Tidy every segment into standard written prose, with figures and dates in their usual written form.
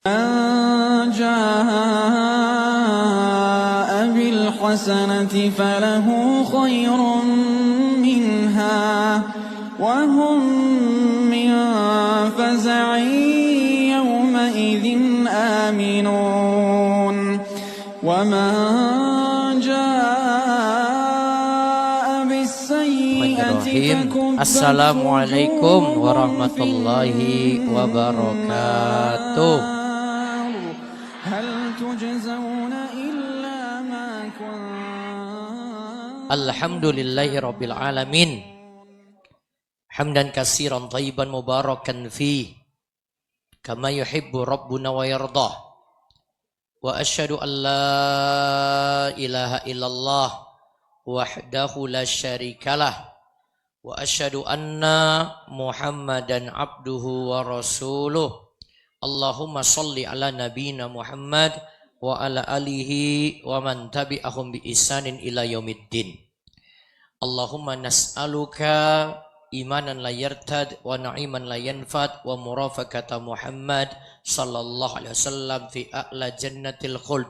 من جاء بالحسنة فله خير منها وهم من فزع يومئذ آمنون ومن جاء بالسيئة فكبت Assalamualaikum warahmatullahi wabarakatuh. هل تجزون إلا ما كنتم Alhamdulillahi rabbil alamin. Hamdan katsiran thayyiban mubarakan fi kama yuhibbu rabbuna wa yardah. Wa asyhadu an la ilaha illallah wahdahu la syarikalah. Wa asyhadu anna Muhammadan abduhu wa rasuluh. Allahumma sholli ala nabiyyina Muhammad wa ala alihi wa man tabi'ahum bi ihsanin ila yaumiddin. Allahumma nas'aluka imanan la yartad wa na'iman la yanfad wa murafaqata Muhammad sallallahu alaihi wasallam fi a'la jannatil khuld.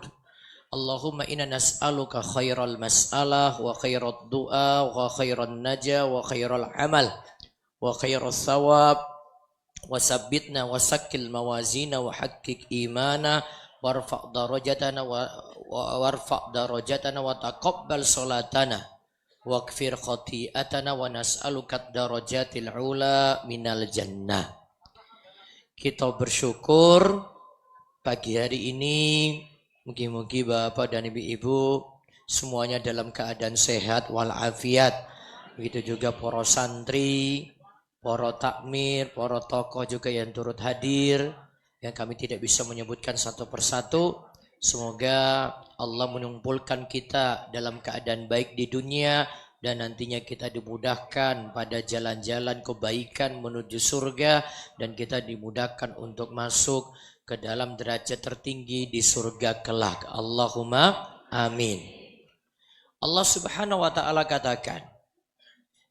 Allahumma inna nas'aluka khairal mas'alah wa khairat du'a wa khairan najah wa khairal amal wa khairas thawab wa sabbitna wa sakkil mawazina wa haqqik imana warfa' darajatana wa taqabbal salatana waghfir khati'atana wa nas'aluka darajatil ula minal jannah. Kita bersyukur pagi hari ini mugi-mugi Bapak dan Ibu-ibu semuanya dalam keadaan sehat walafiat. Begitu juga para santri, para takmir, para tokoh juga yang turut hadir, yang kami tidak bisa menyebutkan satu persatu. Semoga Allah mengumpulkan kita dalam keadaan baik di dunia dan nantinya kita dimudahkan pada jalan-jalan kebaikan menuju surga dan kita dimudahkan untuk masuk ke dalam derajat tertinggi di surga kelak. Allahumma amin. Allah Subhanahu wa taala katakan,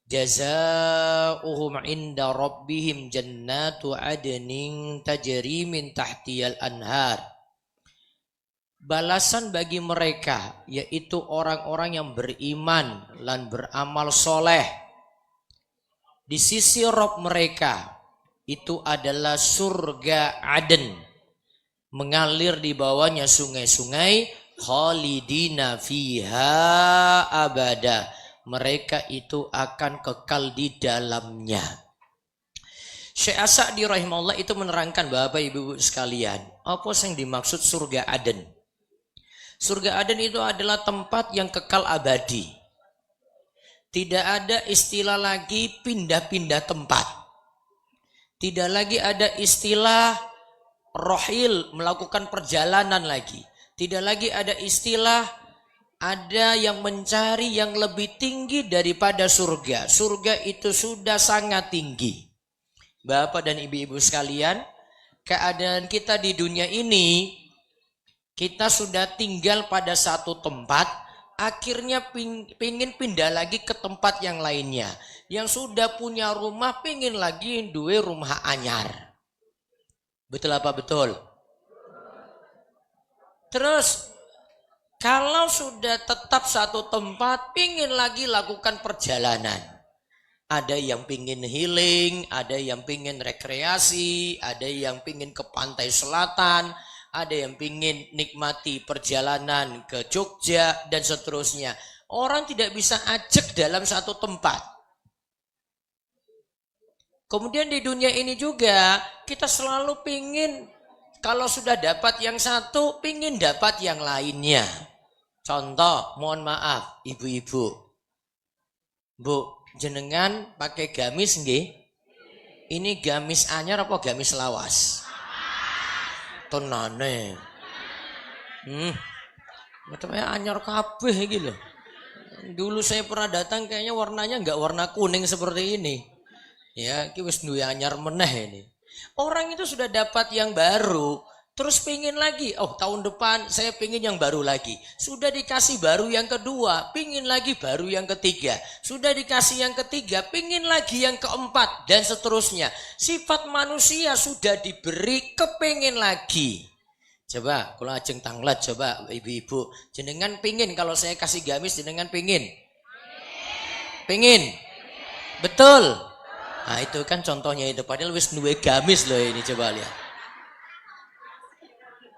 jazaohum inda rabbihim jannatu adnin tajri min tahtiyal anhar. Balasan bagi mereka yaitu orang-orang yang beriman dan beramal soleh di sisi Rabb mereka itu adalah surga Aden, mengalir di bawahnya sungai-sungai, khalidina fiha abada, mereka itu akan kekal di dalamnya. Syekh As-Sa'di rahimahullah itu menerangkan Bapak Ibu sekalian, apa yang dimaksud surga Aden? Surga Aden itu adalah tempat yang kekal abadi. Tidak ada istilah lagi pindah-pindah tempat. Tidak lagi ada istilah rohil, melakukan perjalanan lagi. Tidak lagi ada istilah ada yang mencari yang lebih tinggi daripada surga. Surga itu sudah sangat tinggi. Bapak dan ibu-ibu sekalian, keadaan kita di dunia ini, kita sudah tinggal pada satu tempat, akhirnya pingin pindah lagi ke tempat yang lainnya. Yang sudah punya rumah pingin lagi duwe rumah anyar. Betul apa betul? Terus kalau sudah tetap satu tempat, pingin lagi lakukan perjalanan. Ada yang pingin healing, ada yang pingin rekreasi, ada yang pingin ke pantai selatan, ada yang pingin nikmati perjalanan ke Jogja dan seterusnya. Orang tidak bisa ajak dalam satu tempat. Kemudian di dunia ini juga kita selalu pingin kalau sudah dapat yang satu, pingin dapat yang lainnya. Contoh, mohon maaf ibu-ibu. Bu, jenengan pakai gamis nggih? Ini gamis anyar apa gamis lawas? Tenane. Macamnya anyar kabeh iki lho. Dulu saya pernah datang kayaknya warnanya enggak warna kuning seperti ini. Ya, iki wis duwe anyar meneh ini. Orang itu sudah dapat yang baru, terus pingin lagi. Oh, tahun depan saya pingin yang baru lagi. Sudah dikasih baru yang kedua, pingin lagi baru yang ketiga. Sudah dikasih yang ketiga, pingin lagi yang keempat dan seterusnya. Sifat manusia sudah diberi kepingin lagi. Coba kalau ajeng tanglet, coba ibu-ibu, jenengan pingin kalau saya kasih gamis, jenengan pingin? Pingin? Betul. Nah itu kan contohnya itu, padahal wis duwe gamis loh ini, coba lihat.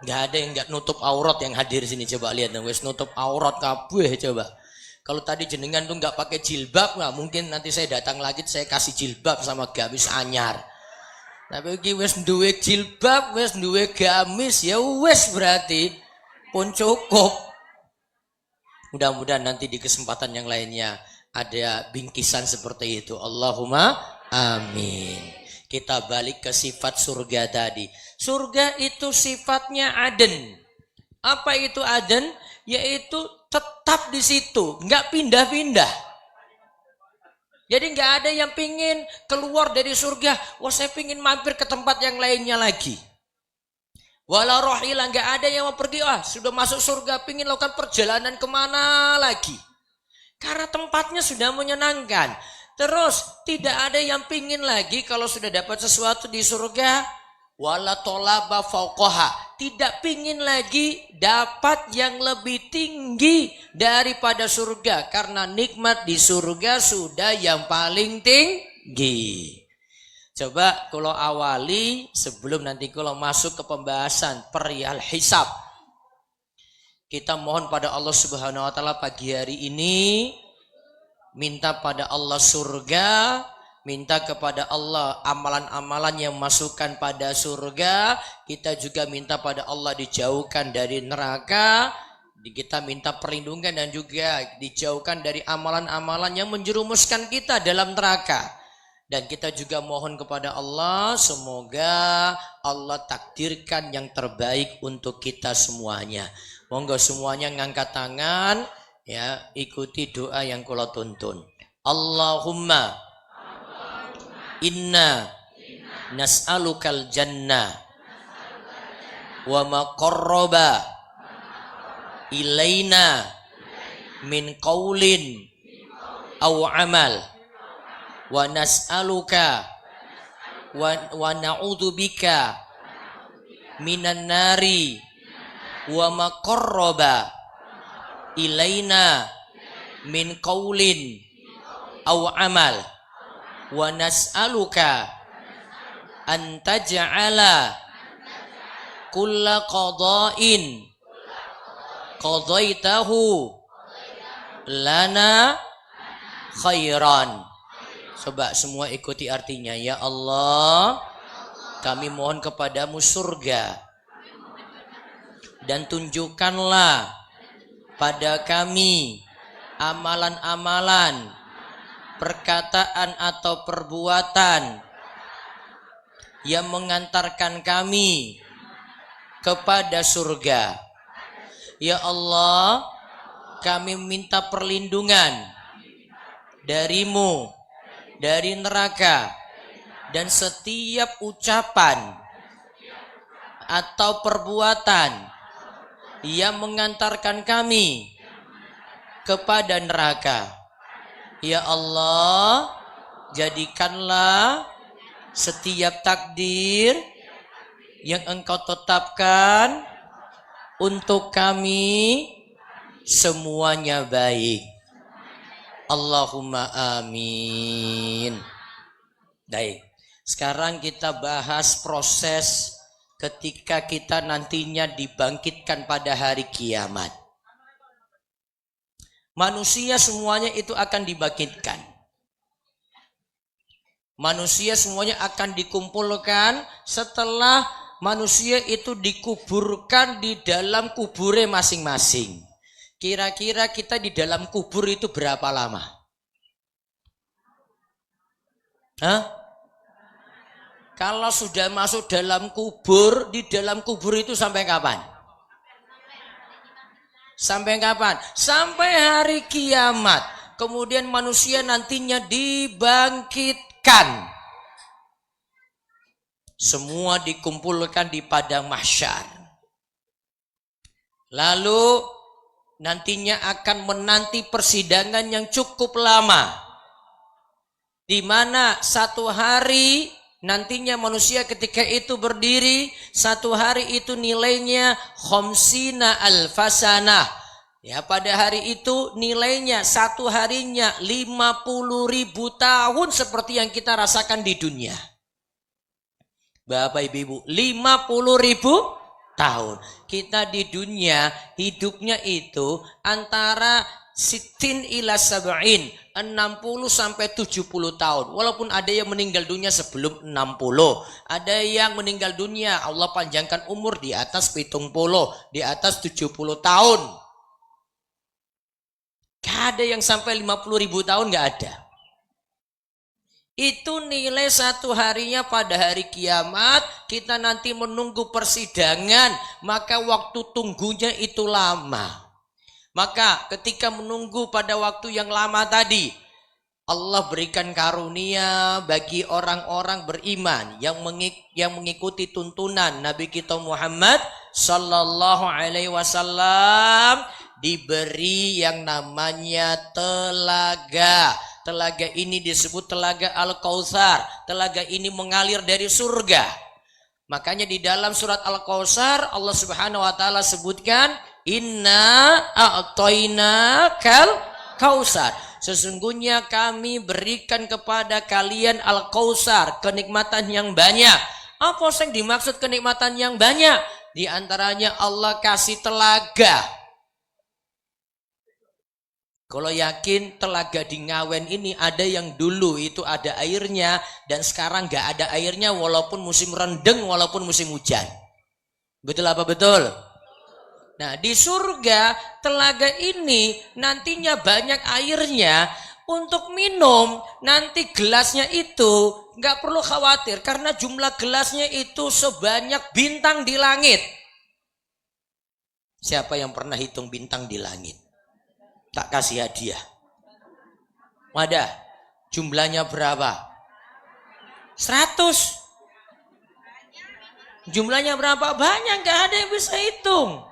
Nggak ada yang nggak nutup aurat yang hadir sini, coba lihat, wis nutup aurat kabeh coba. Kalau tadi jenengan tuh nggak pakai jilbab, nggak mungkin nanti saya datang lagi saya kasih jilbab sama gamis anyar. Tapi iki wis duwe jilbab, wis duwe gamis, ya wis berarti pun cukup. Mudah-mudahan nanti di kesempatan yang lainnya ada bingkisan seperti itu. Allahumma amin. Kita balik ke sifat surga tadi. Surga itu sifatnya aden. Apa itu aden? Yaitu tetap di situ, nggak pindah-pindah. Jadi nggak ada yang pingin keluar dari surga. Wah saya pingin mampir ke tempat yang lainnya lagi. Wala rohila, nggak ada yang mau pergi. Sudah masuk surga, pingin lakukan perjalanan kemana lagi. Karena tempatnya sudah menyenangkan. Terus tidak ada yang pingin lagi kalau sudah dapat sesuatu di surga. Wala tolaba fauqaha, tidak pingin lagi dapat yang lebih tinggi daripada surga, karena nikmat di surga sudah yang paling tinggi. Coba kalau awali sebelum nanti kalau masuk ke pembahasan perihal hisab, kita mohon pada Allah Subhanahu wa taala pagi hari ini, minta pada Allah surga, minta kepada Allah amalan-amalan yang masukkan pada surga. Kita juga minta pada Allah dijauhkan dari neraka. Kita minta perlindungan dan juga dijauhkan dari amalan-amalan yang menjerumuskan kita dalam neraka. Dan kita juga mohon kepada Allah, semoga Allah takdirkan yang terbaik untuk kita semuanya. Monggo semuanya ngangkat tangan, ya, ikuti doa yang kula tuntun. Allahumma inna nas'alukal jannah wa ma qarraba ilaina min qaulin aw amal wa nas'aluka wa na'udzubika minan nari wa ma qarraba ilaina min qaulin aw amal wa nas'aluka an taj'ala kulla qada'in qadaitahu lana khairan. Coba semua ikuti artinya. Ya Allah, kami mohon kepadamu surga, dan tunjukkanlah pada kami amalan-amalan, perkataan atau perbuatan yang mengantarkan kami kepada surga. Ya Allah, kami minta perlindungan darimu dari neraka, dan setiap ucapan atau perbuatan yang mengantarkan kami kepada neraka. Ya Allah, jadikanlah setiap takdir yang Engkau tetapkan untuk kami semuanya baik. Allahumma amin. Baik, sekarang kita bahas proses ketika kita nantinya dibangkitkan pada hari kiamat. Manusia semuanya itu akan dibangkitkan. Manusia semuanya akan dikumpulkan setelah manusia itu dikuburkan di dalam kuburnya masing-masing. Kira-kira kita di dalam kubur itu berapa lama? Kalau sudah masuk dalam kubur, di dalam kubur itu sampai kapan? Sampai kapan? Sampai hari kiamat. Kemudian manusia nantinya dibangkitkan. Semua dikumpulkan di padang mahsyar. Lalu nantinya akan menanti persidangan yang cukup lama, di mana satu hari Nantinya manusia ketika itu berdiri, satu hari itu nilainya khamsina alfasanah. Ya, pada hari itu nilainya satu harinya 50.000 tahun seperti yang kita rasakan di dunia. Bapak Ibu, 50.000 tahun. Kita di dunia hidupnya itu antara sitin ila sab'in, 60 sampai 70 tahun. Walaupun ada yang meninggal dunia sebelum 60, ada yang meninggal dunia Allah panjangkan umur di atas 70, di atas 70 tahun. Gak ada yang sampai 50.000 tahun, gak ada. Itu nilai satu harinya pada hari kiamat. Kita nanti menunggu persidangan, maka waktu tunggunya itu lama. Maka ketika menunggu pada waktu yang lama tadi, Allah berikan karunia bagi orang-orang beriman yang mengikuti tuntunan Nabi kita Muhammad sallallahu alaihi wasallam, diberi yang namanya telaga. Telaga ini disebut telaga Al-Kautsar. Telaga ini mengalir dari surga. Makanya di dalam surat Al-Kautsar Allah Subhanahu wa taala sebutkan, "Inna a'tainakal kautsar." Sesungguhnya kami berikan kepada kalian Al-Kautsar, kenikmatan yang banyak. Apa yang dimaksud kenikmatan yang banyak? Di antaranya Allah kasih telaga. Kalau yakin telaga di Ngawen ini ada yang dulu itu ada airnya dan sekarang gak ada airnya walaupun musim rendeng, walaupun musim hujan. Betul apa betul? Nah, di surga telaga ini nantinya banyak airnya untuk minum. Nanti gelasnya itu gak perlu khawatir karena jumlah gelasnya itu sebanyak bintang di langit. Siapa yang pernah hitung bintang di langit? Tak kasih hadiah. Wadah, jumlahnya berapa? 100. Jumlahnya berapa? Banyak, gak ada yang bisa hitung.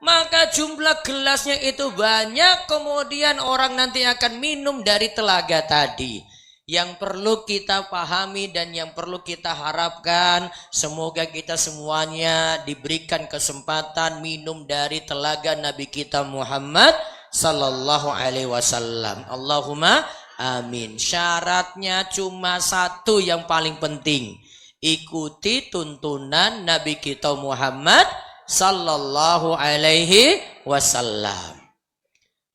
Maka jumlah gelasnya itu banyak, kemudian orang nanti akan minum dari telaga tadi. Yang perlu kita pahami dan yang perlu kita harapkan, semoga kita semuanya diberikan kesempatan minum dari telaga Nabi kita Muhammad sallallahu alaihi wasallam. Allahumma amin. Syaratnya cuma satu yang paling penting. Ikuti tuntunan Nabi kita Muhammad sallallahu alaihi wasallam.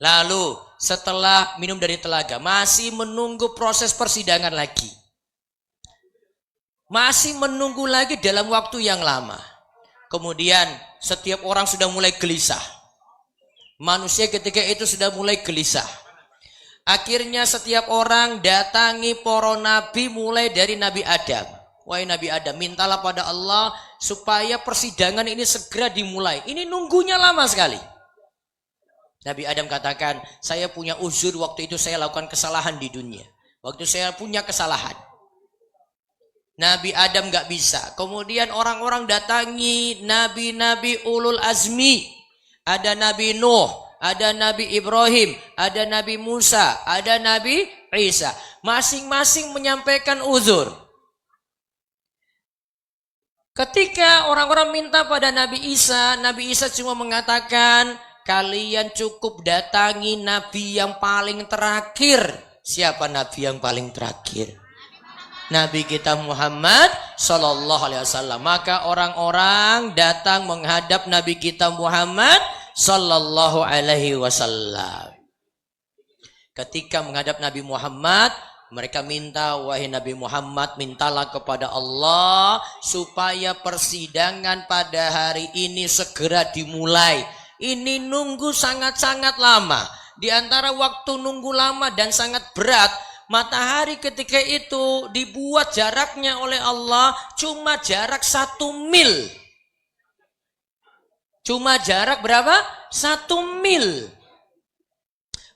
Lalu setelah minum dari telaga, masih menunggu proses persidangan lagi. Masih menunggu lagi dalam waktu yang lama. Kemudian setiap orang sudah mulai gelisah. Manusia ketika itu sudah mulai gelisah. Akhirnya setiap orang datangi para nabi mulai dari Nabi Adam. Wahai Nabi Adam, mintalah pada Allah supaya persidangan ini segera dimulai. Ini nunggunya lama sekali. Nabi Adam katakan, saya punya uzur waktu itu saya lakukan kesalahan di dunia. Waktu saya punya kesalahan. Nabi Adam gak bisa. Kemudian orang-orang datangi nabi-nabi ulul azmi. Ada Nabi Nuh, ada Nabi Ibrahim, ada Nabi Musa, ada Nabi Isa. Masing-masing menyampaikan uzur. Ketika orang-orang minta pada Nabi Isa cuma mengatakan, kalian cukup datangi nabi yang paling terakhir. Siapa nabi yang paling terakhir? Nabi kita Muhammad sallallahu alaihi wasallam. Maka orang-orang datang menghadap Nabi kita Muhammad sallallahu alaihi wasallam. Ketika menghadap Nabi Muhammad, mereka minta, wahai Nabi Muhammad, mintalah kepada Allah supaya persidangan pada hari ini segera dimulai. Ini nunggu sangat-sangat lama. Di antara waktu nunggu lama dan sangat berat, matahari ketika itu dibuat jaraknya oleh Allah cuma jarak 1 mil. Cuma jarak berapa? 1 mil.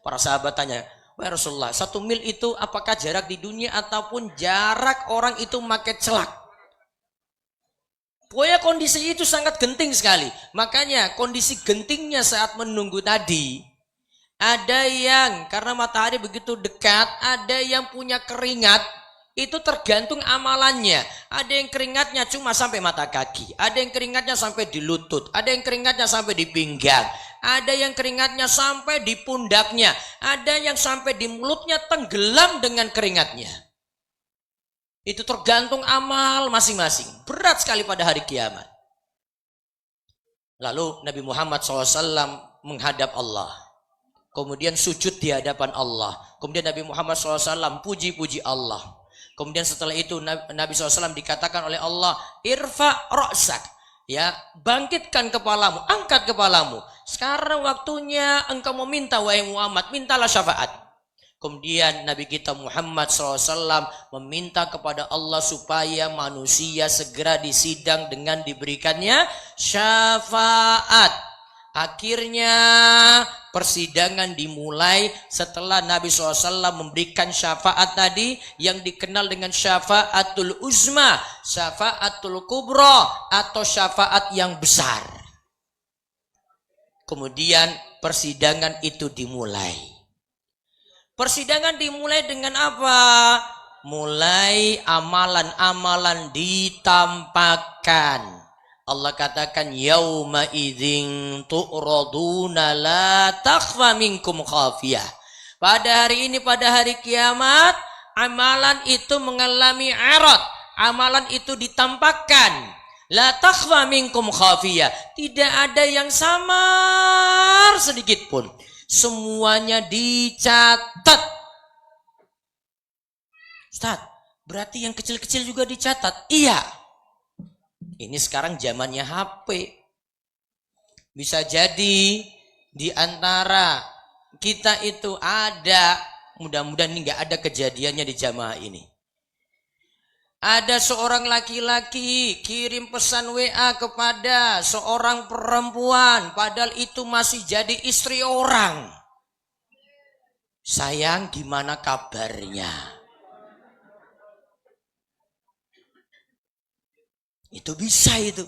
Para sahabat tanya, wahai Rasulullah, 1 mil itu apakah jarak di dunia ataupun jarak orang itu memakai celak? Pokoknya kondisi itu sangat genting sekali. Makanya kondisi gentingnya saat menunggu tadi, ada yang karena matahari begitu dekat, ada yang punya keringat, Itu tergantung amalannya. Ada yang keringatnya cuma sampai mata kaki. Ada yang keringatnya sampai di lutut. Ada yang keringatnya sampai di pinggang. Ada yang keringatnya sampai di pundaknya. Ada yang sampai di mulutnya tenggelam dengan keringatnya. Itu tergantung amal masing-masing. Berat sekali pada hari kiamat. Lalu Nabi Muhammad SAW menghadap Allah. Kemudian sujud di hadapan Allah. Kemudian Nabi Muhammad SAW puji-puji Allah. Kemudian setelah itu Nabi SAW dikatakan oleh Allah, irfa ra'sak, ya, bangkitkan kepalamu, angkat kepalamu. Sekarang waktunya engkau meminta, wahai Muhammad, mintalah syafaat. Kemudian Nabi kita Muhammad SAW meminta kepada Allah supaya manusia segera disidang dengan diberikannya syafaat. Akhirnya persidangan dimulai setelah Nabi SAW memberikan syafaat tadi yang dikenal dengan syafaatul uzma, syafaatul kubra, atau syafaat yang besar. Kemudian persidangan itu dimulai. Persidangan dimulai dengan apa? Mulai amalan-amalan ditampakkan. Allah katakan yauma idzin tu'raduna la takhfa minkum khafiyah. Pada hari ini, pada hari kiamat, amalan itu mengalami arad, amalan itu ditampakkan. La takhfa minkum khafiyah. Tidak ada yang samar sedikit pun. Semuanya dicatat. Ustaz, berarti yang kecil-kecil juga dicatat? Iya. Ini sekarang zamannya HP. Bisa jadi di antara kita itu ada, mudah-mudahan ini nggak ada kejadiannya di jamaah ini. Ada seorang laki-laki kirim pesan WA kepada seorang perempuan, padahal itu masih jadi istri orang. Sayang, gimana kabarnya? Itu bisa itu.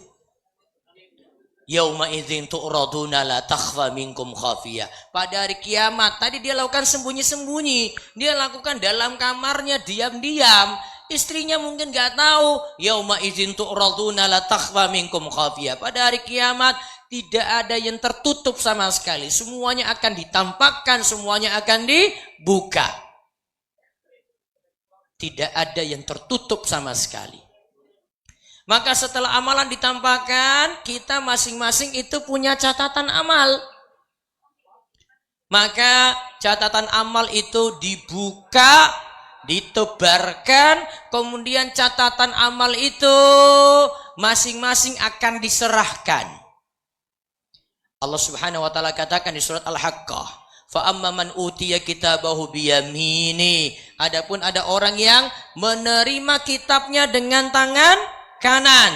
Yauma idzin tu'raduna la takhfa minkum khafiyah. Pada hari kiamat, tadi dia lakukan sembunyi-sembunyi. Dia lakukan dalam kamarnya diam-diam. Istrinya mungkin gak tahu. Yauma idzin tu'raduna la takhfa minkum khafiyah. Pada hari kiamat tidak ada yang tertutup sama sekali. Semuanya akan ditampakkan, semuanya akan dibuka. Tidak ada yang tertutup sama sekali. Maka setelah amalan ditampakkan, kita masing-masing itu punya catatan amal. Maka catatan amal itu dibuka, ditebarkan, kemudian catatan amal itu masing-masing akan diserahkan. Allah Subhanahu wa taala katakan di surat Al-Haqqah, fa amma man utiya kitabahu biyamini. Adapun ada orang yang menerima kitabnya dengan tangan kanan.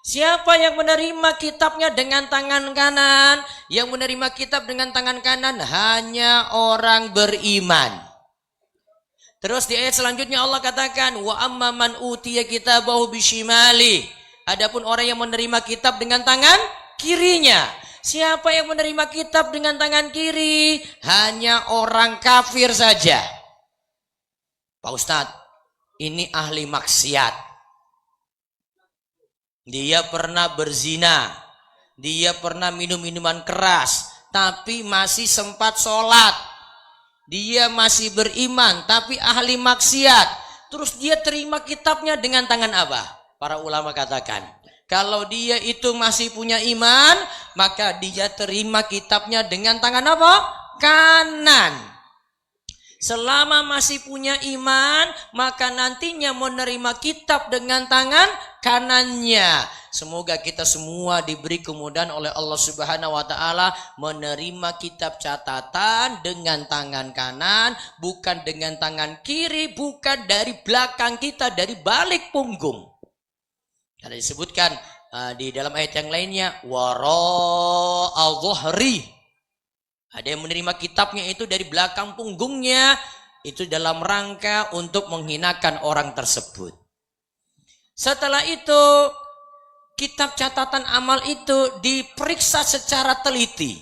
Siapa yang menerima kitabnya dengan tangan kanan? Yang menerima kitab dengan tangan kanan hanya orang beriman. Terus di ayat selanjutnya Allah katakan, wa amma man utiya kitabahu bishimali. Adapun orang yang menerima kitab dengan tangan kirinya. Siapa yang menerima kitab dengan tangan kiri? Hanya orang kafir saja. Pak Ustadz, ini ahli maksiat. Dia pernah berzina, dia pernah minum minuman keras, tapi masih sempat sholat. Dia masih beriman, tapi ahli maksiat. Terus dia terima kitabnya dengan tangan apa? Para ulama katakan, kalau dia itu masih punya iman, maka dia terima kitabnya dengan tangan apa? Kanan. Selama masih punya iman, maka nantinya menerima kitab dengan tangan kanannya. Semoga kita semua diberi kemudahan oleh Allah Subhanahu wa taala menerima kitab catatan dengan tangan kanan, bukan dengan tangan kiri, bukan dari belakang kita, dari balik punggung. Ada disebutkan di dalam ayat yang lainnya, wara'a dhuhri. Ada yang menerima kitabnya itu dari belakang punggungnya, itu dalam rangka untuk menghinakan orang tersebut. Setelah itu, kitab catatan amal itu diperiksa secara teliti.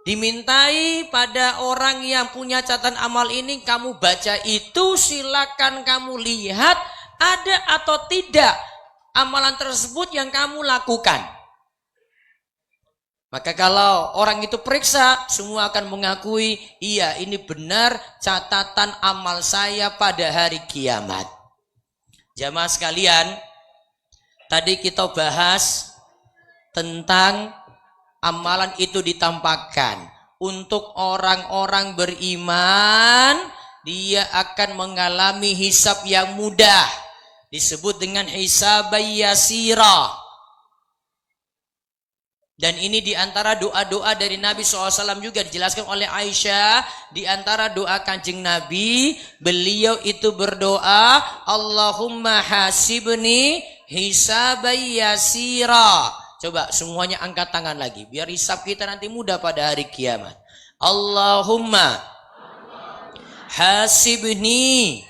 Dimintai pada orang yang punya catatan amal ini, kamu baca itu, silakan kamu lihat ada atau tidak amalan tersebut yang kamu lakukan. Maka kalau orang itu periksa, semua akan mengakui, iya ini benar catatan amal saya pada hari kiamat. Jamaah sekalian, tadi kita bahas tentang amalan itu ditampakkan. Untuk orang-orang beriman, dia akan mengalami hisab yang mudah. Disebut dengan hisab yasira. Dan ini diantara doa-doa dari Nabi SAW juga dijelaskan oleh Aisyah. Diantara doa kanjeng Nabi, beliau itu berdoa, Allahumma hasibni hisaban yasira. Coba semuanya angkat tangan lagi, biar hisab kita nanti mudah pada hari kiamat. Allahumma hasibni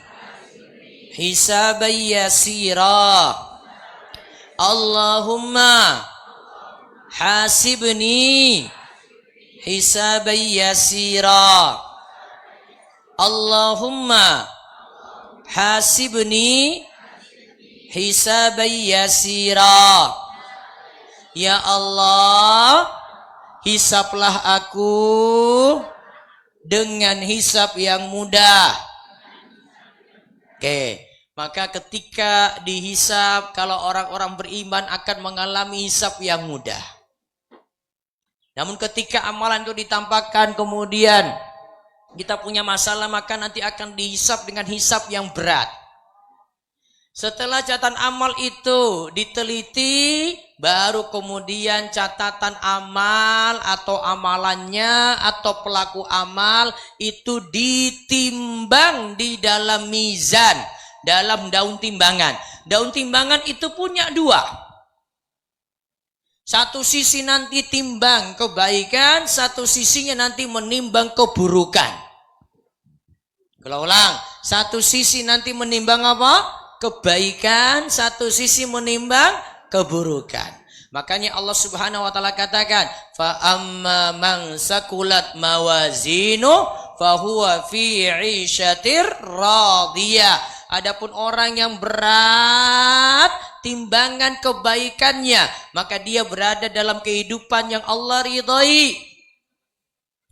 hisaban yasira. Allahumma hasibni hisaban yasira. Allahumma hasibni hisaban yasira. Ya Allah, hisablah aku dengan hisab yang mudah. Oke, maka ketika dihisab, kalau orang-orang beriman akan mengalami hisab yang mudah. Namun ketika amalan itu ditampakkan, kemudian kita punya masalah, maka nanti akan dihisab dengan hisab yang berat. Setelah catatan amal itu diteliti, baru kemudian catatan amal atau amalannya atau pelaku amal itu ditimbang di dalam mizan, dalam daun timbangan. Daun timbangan itu punya dua. Satu sisi nanti timbang kebaikan, satu sisinya nanti menimbang keburukan. Kalau ulang, satu sisi nanti menimbang apa? Kebaikan, satu sisi menimbang keburukan. Makanya Allah Subhanahu wa taala katakan, fa amma man sakulat mawazinu fa huwa fi 'isyatir radiyah. Adapun orang yang berat timbangan kebaikannya, maka dia berada dalam kehidupan yang Allah ridhai,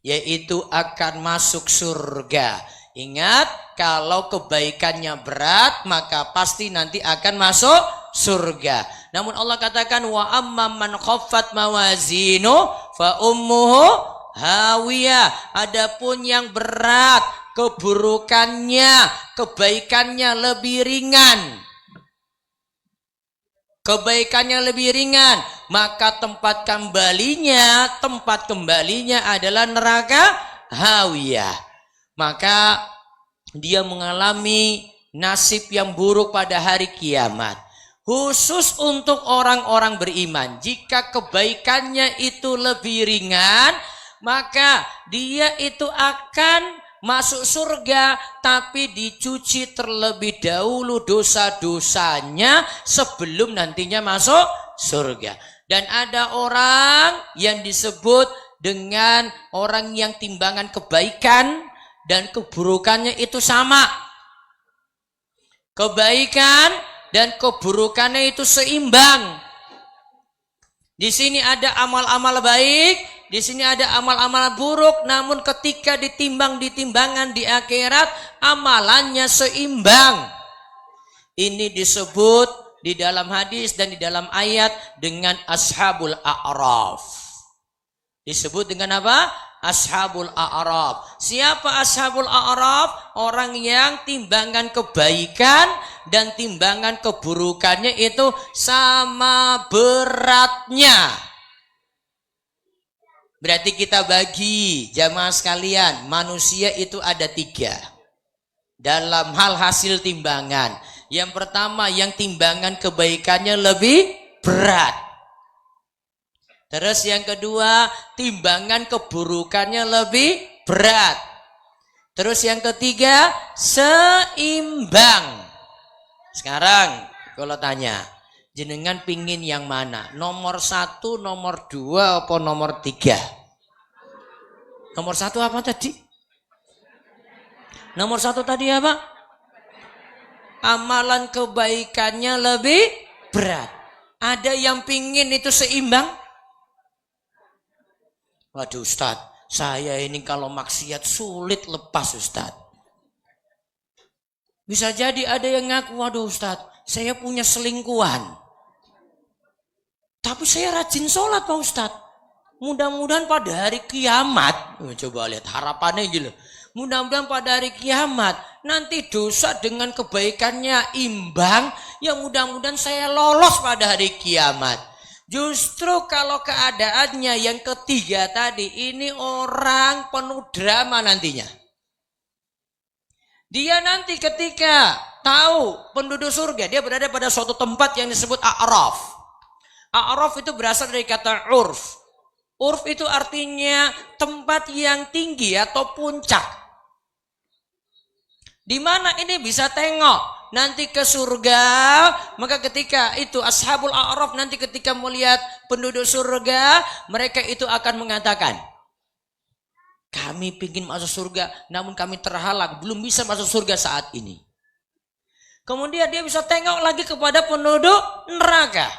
yaitu akan masuk surga. Ingat, kalau kebaikannya berat, maka pasti nanti akan masuk surga. Namun Allah katakan, wa amma man khaffat mawazinu fa ummuhu hawiyah. Adapun yang berat keburukannya, kebaikannya lebih ringan. Kebaikannya lebih ringan, maka tempat kembalinya adalah neraka hawiyah. Maka dia mengalami nasib yang buruk pada hari kiamat. Khusus untuk orang-orang beriman, jika kebaikannya itu lebih ringan, maka dia itu akan masuk surga, tapi dicuci terlebih dahulu dosa-dosanya sebelum nantinya masuk surga. Dan ada orang yang disebut dengan orang yang timbangan kebaikan dan keburukannya itu sama. Kebaikan dan keburukannya itu seimbang. Di sini ada amal-amal baik, di sini ada amal-amal buruk, namun ketika ditimbang di timbangan di akhirat, amalannya seimbang. Ini disebut di dalam hadis dan di dalam ayat dengan ashabul a'raf. Disebut dengan apa? Ashabul a'raf. Siapa ashabul a'raf? Orang yang timbangan kebaikan dan timbangan keburukannya itu sama beratnya. Berarti kita bagi jamaah sekalian, manusia itu ada 3 dalam hal hasil timbangan. Yang pertama, yang timbangan kebaikannya lebih berat. Terus yang kedua, timbangan keburukannya lebih berat. Terus yang ketiga, seimbang. Sekarang kalau tanya, jenengan pingin yang mana? Nomor 1, nomor 2, apa nomor 3? Nomor satu apa tadi? Nomor satu tadi apa? Amalan kebaikannya lebih berat. Ada yang pingin itu seimbang? Waduh Ustadz, saya ini kalau maksiat sulit lepas Ustadz. Bisa jadi ada yang ngaku, waduh Ustadz, saya punya selingkuhan. Tapi saya rajin sholat Pak Ustadz. Mudah-mudahan pada hari kiamat, coba lihat harapannya gitu. Mudah-mudahan pada hari kiamat nanti dosa dengan kebaikannya imbang, ya mudah-mudahan saya lolos pada hari kiamat. Justru kalau keadaannya yang ketiga tadi, ini orang penuh drama nantinya. Dia nanti ketika tahu penduduk surga, dia berada pada suatu tempat yang disebut A'raf. A'raf itu berasal dari kata urf. Urf itu artinya tempat yang tinggi atau puncak. Di mana ini bisa tengok nanti ke surga. Maka ketika itu ashabul A'raf nanti ketika melihat penduduk surga, mereka itu akan mengatakan, kami ingin masuk surga, namun kami terhalang, belum bisa masuk surga saat ini. Kemudian dia bisa tengok lagi kepada penduduk neraka.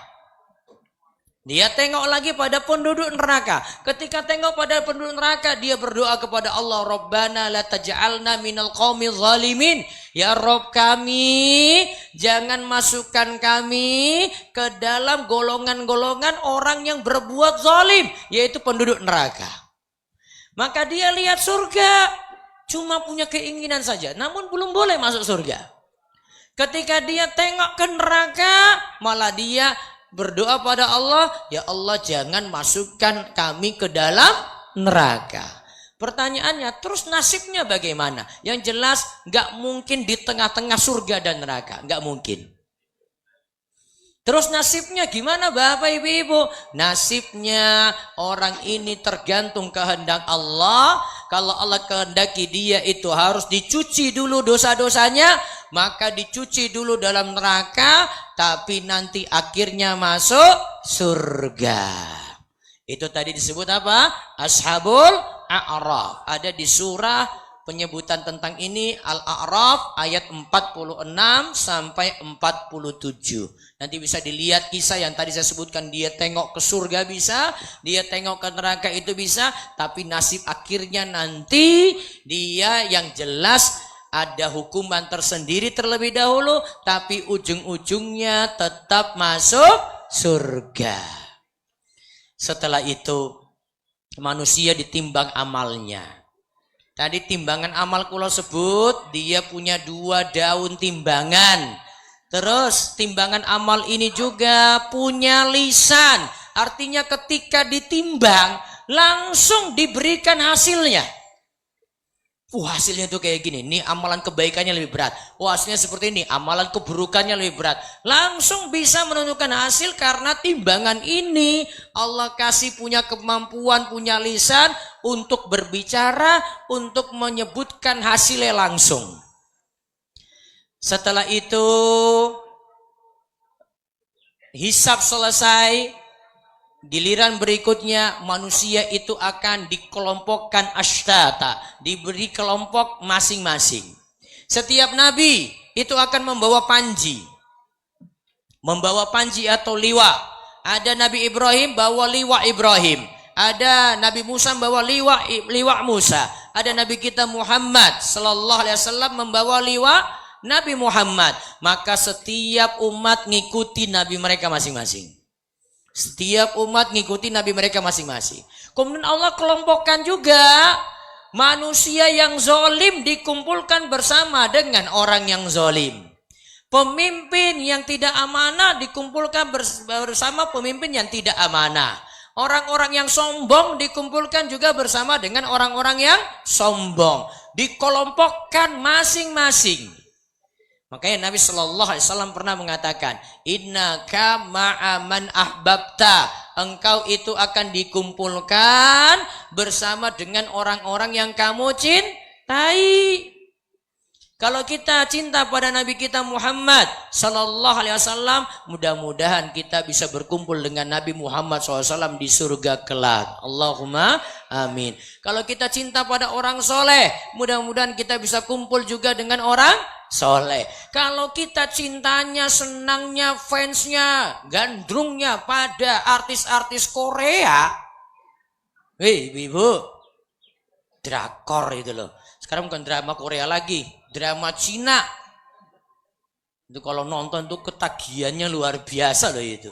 Dia tengok lagi pada penduduk neraka. Ketika tengok pada penduduk neraka, dia berdoa kepada Allah, Rabbana la taj'alna minal qaumil zalimin. Ya Rabb kami, jangan masukkan kami ke dalam golongan-golongan orang yang berbuat zalim, yaitu penduduk neraka. Maka dia lihat surga, cuma punya keinginan saja, namun belum boleh masuk surga. Ketika dia tengok ke neraka, malah dia berdoa pada Allah, ya Allah jangan masukkan kami ke dalam neraka. Pertanyaannya, terus nasibnya bagaimana? Yang jelas gak mungkin di tengah-tengah surga dan neraka, gak mungkin. Terus nasibnya gimana Bapak Ibu-Ibu? Nasibnya orang ini tergantung kehendak Allah. Kalau Allah kehendaki dia itu harus dicuci dulu dosa-dosanya, maka dicuci dulu dalam neraka, tapi nanti akhirnya masuk surga. Itu tadi disebut apa? Ashabul A'raf. Ada di surah penyebutan tentang ini Al-A'raf ayat 46 sampai 47. Nanti bisa dilihat kisah yang tadi saya sebutkan, dia tengok ke surga bisa, dia tengok ke neraka itu bisa, tapi nasib akhirnya nanti dia yang jelas ada hukuman tersendiri terlebih dahulu, tapi ujung-ujungnya tetap masuk surga. Setelah itu manusia ditimbang amalnya. Tadi timbangan amal kula sebut, dia punya 2 daun timbangan. Terus timbangan amal ini juga punya lisan. Artinya ketika ditimbang langsung diberikan hasilnya. Hasilnya itu kayak gini, ini amalan kebaikannya lebih berat. Hasilnya seperti ini, amalan keburukannya lebih berat. Langsung bisa menentukan hasil karena timbangan ini Allah kasih punya kemampuan, punya lisan untuk berbicara, untuk menyebutkan hasilnya langsung. Setelah itu hisab selesai. Giliran berikutnya manusia itu akan dikelompokkan ashtata, diberi kelompok masing-masing. Setiap nabi itu akan membawa panji. Membawa panji atau liwa. Ada Nabi Ibrahim bawa liwa Ibrahim. Ada Nabi Musa membawa liwa Musa. Ada Nabi kita Muhammad sallallahu alaihi wasallam membawa liwa Nabi Muhammad. Maka setiap umat ngikuti nabi mereka masing-masing. Setiap umat ngikuti nabi mereka masing-masing. Kemudian Allah kelompokkan juga manusia yang zalim dikumpulkan bersama dengan orang yang zalim. Pemimpin yang tidak amanah dikumpulkan bersama pemimpin yang tidak amanah. Orang-orang yang sombong dikumpulkan juga bersama dengan orang-orang yang sombong. Dikelompokkan masing-masing. Makanya Nabi Shallallahu Alaihi Wasallam pernah mengatakan, Innaka ma'aman ahbabta, engkau itu akan dikumpulkan bersama dengan orang-orang yang kamu cintai. Kalau kita cinta pada Nabi kita Muhammad sallallahu alaihi wasallam, mudah-mudahan kita bisa berkumpul dengan Nabi Muhammad SAW di surga kelak. Allahumma amin. Kalau kita cinta pada orang soleh, mudah-mudahan kita bisa kumpul juga dengan orang soleh. Kalau kita cintanya, senangnya, fansnya, gandrungnya pada artis-artis Korea, ibu, drakor itu loh. Sekarang bukan drama Korea lagi, drama Cina. Itu kalau nonton tuh ketagihannya luar biasa loh itu.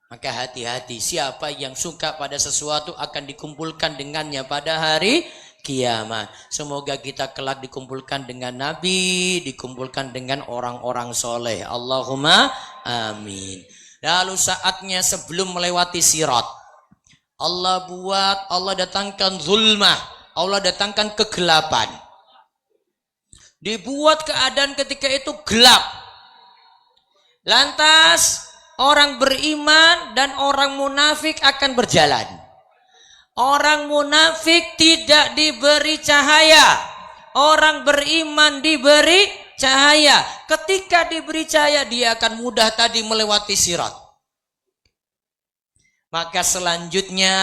Maka hati-hati, siapa yang suka pada sesuatu akan dikumpulkan dengannya pada hari kiamat. Semoga kita kelak dikumpulkan dengan Nabi, dikumpulkan dengan orang-orang soleh. Allahumma amin. Lalu saatnya sebelum melewati sirat, Allah datangkan zulmah. Allah datangkan kegelapan. Dibuat keadaan ketika itu gelap. Lantas orang beriman dan orang munafik akan berjalan. Orang munafik tidak diberi cahaya. Orang beriman diberi cahaya. Ketika diberi cahaya, dia akan mudah tadi melewati sirat. Maka selanjutnya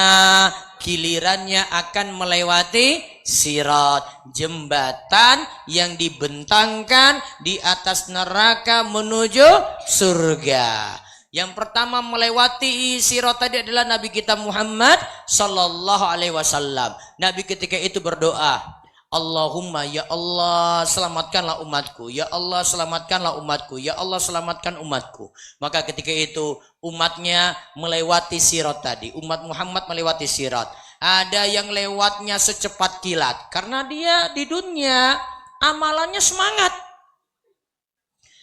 gilirannya akan melewati sirat, jembatan yang dibentangkan di atas neraka menuju surga. Yang pertama melewati sirat tadi adalah Nabi kita Muhammad sallallahu alaihi wasallam. Nabi ketika itu berdoa, Allahumma ya Allah selamatkanlah umatku, ya Allah selamatkanlah umatku, ya Allah selamatkan umatku. Maka ketika itu umatnya melewati sirat tadi, umat Muhammad melewati sirat. Ada yang lewatnya secepat kilat karena dia di dunia amalannya semangat.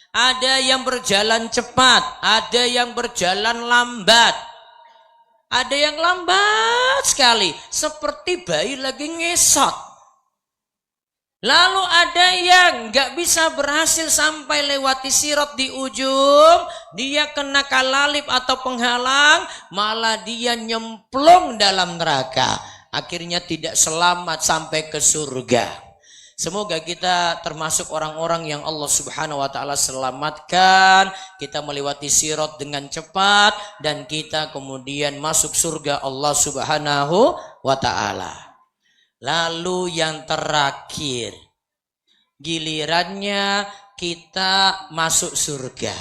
Ada yang berjalan cepat, ada yang berjalan lambat. Ada yang lambat sekali seperti bayi lagi ngesot. Lalu ada yang gak bisa berhasil sampai lewati sirat di ujung. Dia kena kalalip atau penghalang. Malah dia nyemplung dalam neraka. Akhirnya tidak selamat sampai ke surga. Semoga kita termasuk orang-orang yang Allah subhanahu wa ta'ala selamatkan. Kita melewati sirat dengan cepat. Dan kita kemudian masuk surga Allah subhanahu wa ta'ala. Lalu yang terakhir, gilirannya kita masuk surga.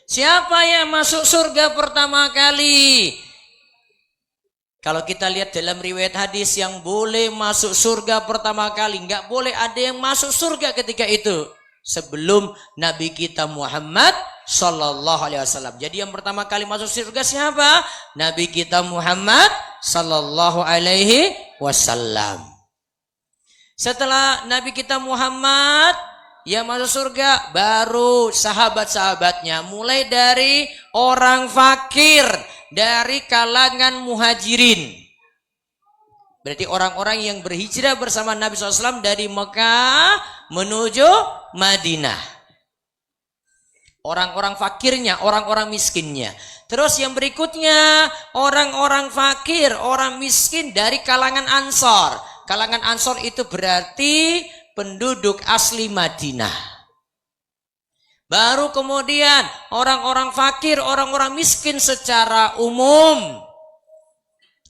Siapa yang masuk surga pertama kali? Kalau kita lihat dalam riwayat hadis yang boleh masuk surga pertama kali, nggak boleh ada yang masuk surga ketika itu sebelum Nabi kita Muhammad sallallahu alaihi wasallam. Jadi yang pertama kali masuk surga siapa? Nabi kita Muhammad sallallahu alaihi wasallam. Setelah Nabi kita Muhammad yang masuk surga, baru sahabat-sahabatnya, mulai dari orang fakir dari kalangan muhajirin. Berarti orang-orang yang berhijrah bersama Nabi SAW dari Mekah menuju Madinah. Orang-orang fakirnya, orang-orang miskinnya. Terus yang berikutnya, orang-orang fakir, orang miskin dari kalangan Ansor. Kalangan Ansor itu berarti penduduk asli Madinah. Baru kemudian orang-orang fakir, orang-orang miskin secara umum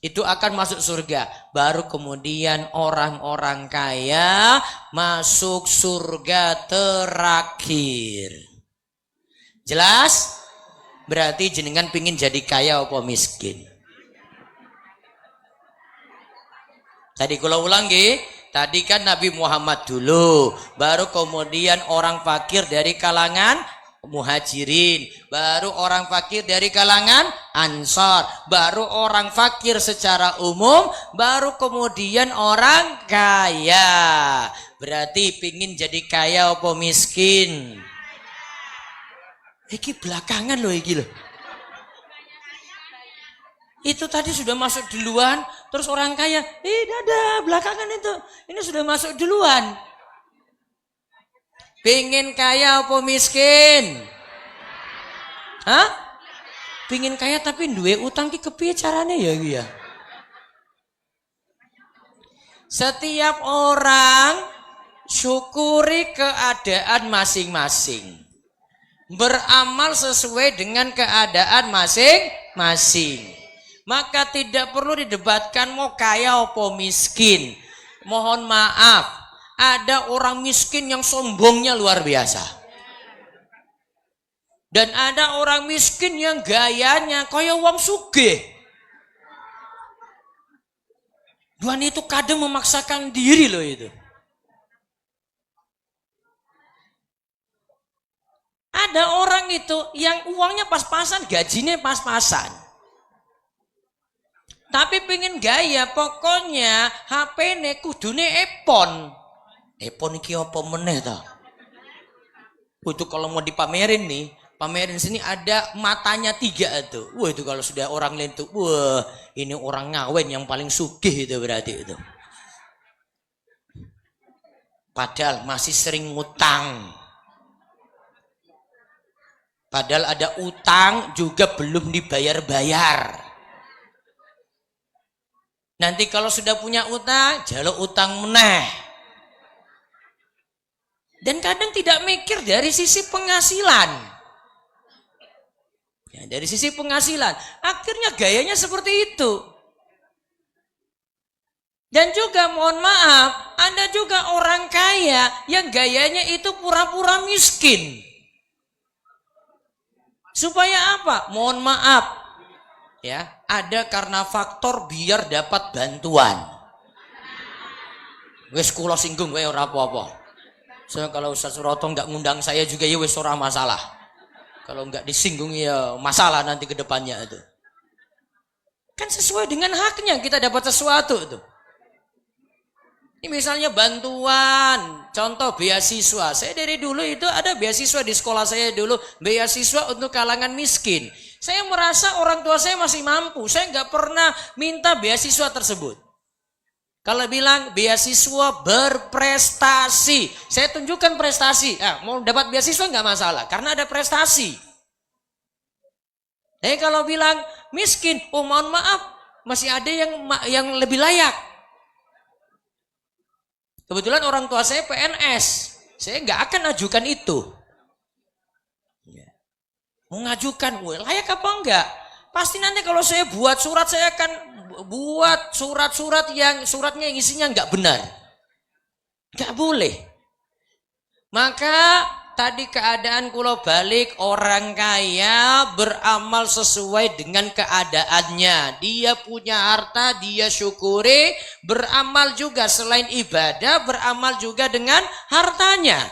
itu akan masuk surga. Baru kemudian orang-orang kaya masuk surga terakhir. Jelas? Berarti jenengan pingin jadi kaya apa miskin? Tadi kalau ulang nggih, tadi kan Nabi Muhammad dulu, baru kemudian orang fakir dari kalangan muhajirin, baru orang fakir dari kalangan ansar, baru orang fakir secara umum, baru kemudian orang kaya. Berarti pingin jadi kaya apa miskin? Iki belakangan loh iki loh. Itu tadi sudah masuk duluan, terus orang kaya, ada belakangan itu. Ini sudah masuk duluan. Pingin kaya apa miskin? Hah? Pingin kaya tapi duwe utang ki kepiye carane ya ya. Setiap orang syukuri keadaan masing-masing. Beramal sesuai dengan keadaan masing-masing. Maka tidak perlu didebatkan mau kaya atau miskin. Mohon maaf, ada orang miskin yang sombongnya luar biasa. Dan ada orang miskin yang gayanya kaya wong sugih. Dan itu kadang memaksakan diri loh itu. Ada orang itu yang uangnya pas-pasan, gajinya pas-pasan. Tapi pengen gaya, pokoknya HP-ne kudune iPhone. iPhone iki apa meneh ta? Itu kalau mau dipamerin nih, pamerin sini ada matanya 3 tuh. Wah itu kalau sudah orang lain tuh, wah ini orang ngawen yang paling sugih itu berarti itu. Padahal masih sering ngutang. Padahal ada utang juga belum dibayar-bayar. Nanti kalau sudah punya utang, jaluk utang meneh. Dan kadang tidak mikir dari sisi penghasilan. Ya, dari sisi penghasilan, akhirnya gayanya seperti itu. Dan juga mohon maaf, ada juga orang kaya yang gayanya itu pura-pura miskin. Supaya apa? Mohon maaf. Ya, ada karena faktor biar dapat bantuan. Wes kula singgung wae ora apa-apa. So, kalau Ustaz Suroto nggak ngundang saya juga ya wes ora masalah. Kalau nggak disinggung ya masalah nanti ke depannya itu. Kan sesuai dengan haknya kita dapat sesuatu itu. Ini misalnya bantuan, contoh beasiswa. Saya dari dulu itu ada beasiswa di sekolah saya dulu, beasiswa untuk kalangan miskin. Saya merasa orang tua saya masih mampu, saya nggak pernah minta beasiswa tersebut. Kalau bilang beasiswa berprestasi, saya tunjukkan prestasi. Mau dapat beasiswa nggak masalah, karena ada prestasi. Kalau bilang miskin, oh mohon maaf, masih ada yang lebih layak. Kebetulan orang tua saya PNS, saya nggak akan ajukan itu. Mau ngajukan, layak apa enggak? Pasti nanti kalau saya buat surat, saya akan buat surat-surat yang suratnya yang isinya nggak benar. Nggak boleh. Maka tadi keadaan kulo balik, orang kaya beramal sesuai dengan keadaannya. Dia punya harta, dia syukuri, beramal juga selain ibadah, beramal juga dengan hartanya.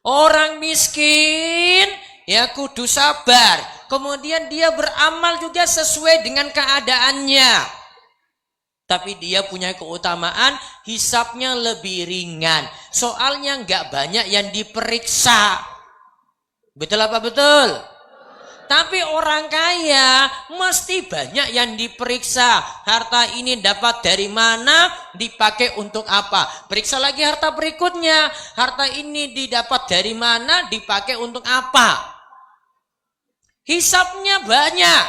Orang miskin ya kudu sabar. Kemudian dia beramal juga sesuai dengan keadaannya. Tapi dia punya keutamaan, hisapnya lebih ringan. Soalnya nggak banyak yang diperiksa. Betul apa betul? Tapi orang kaya mesti banyak yang diperiksa. Harta ini dapat dari mana, dipakai untuk apa. Periksa lagi harta berikutnya. Harta ini didapat dari mana, dipakai untuk apa. Hisapnya banyak.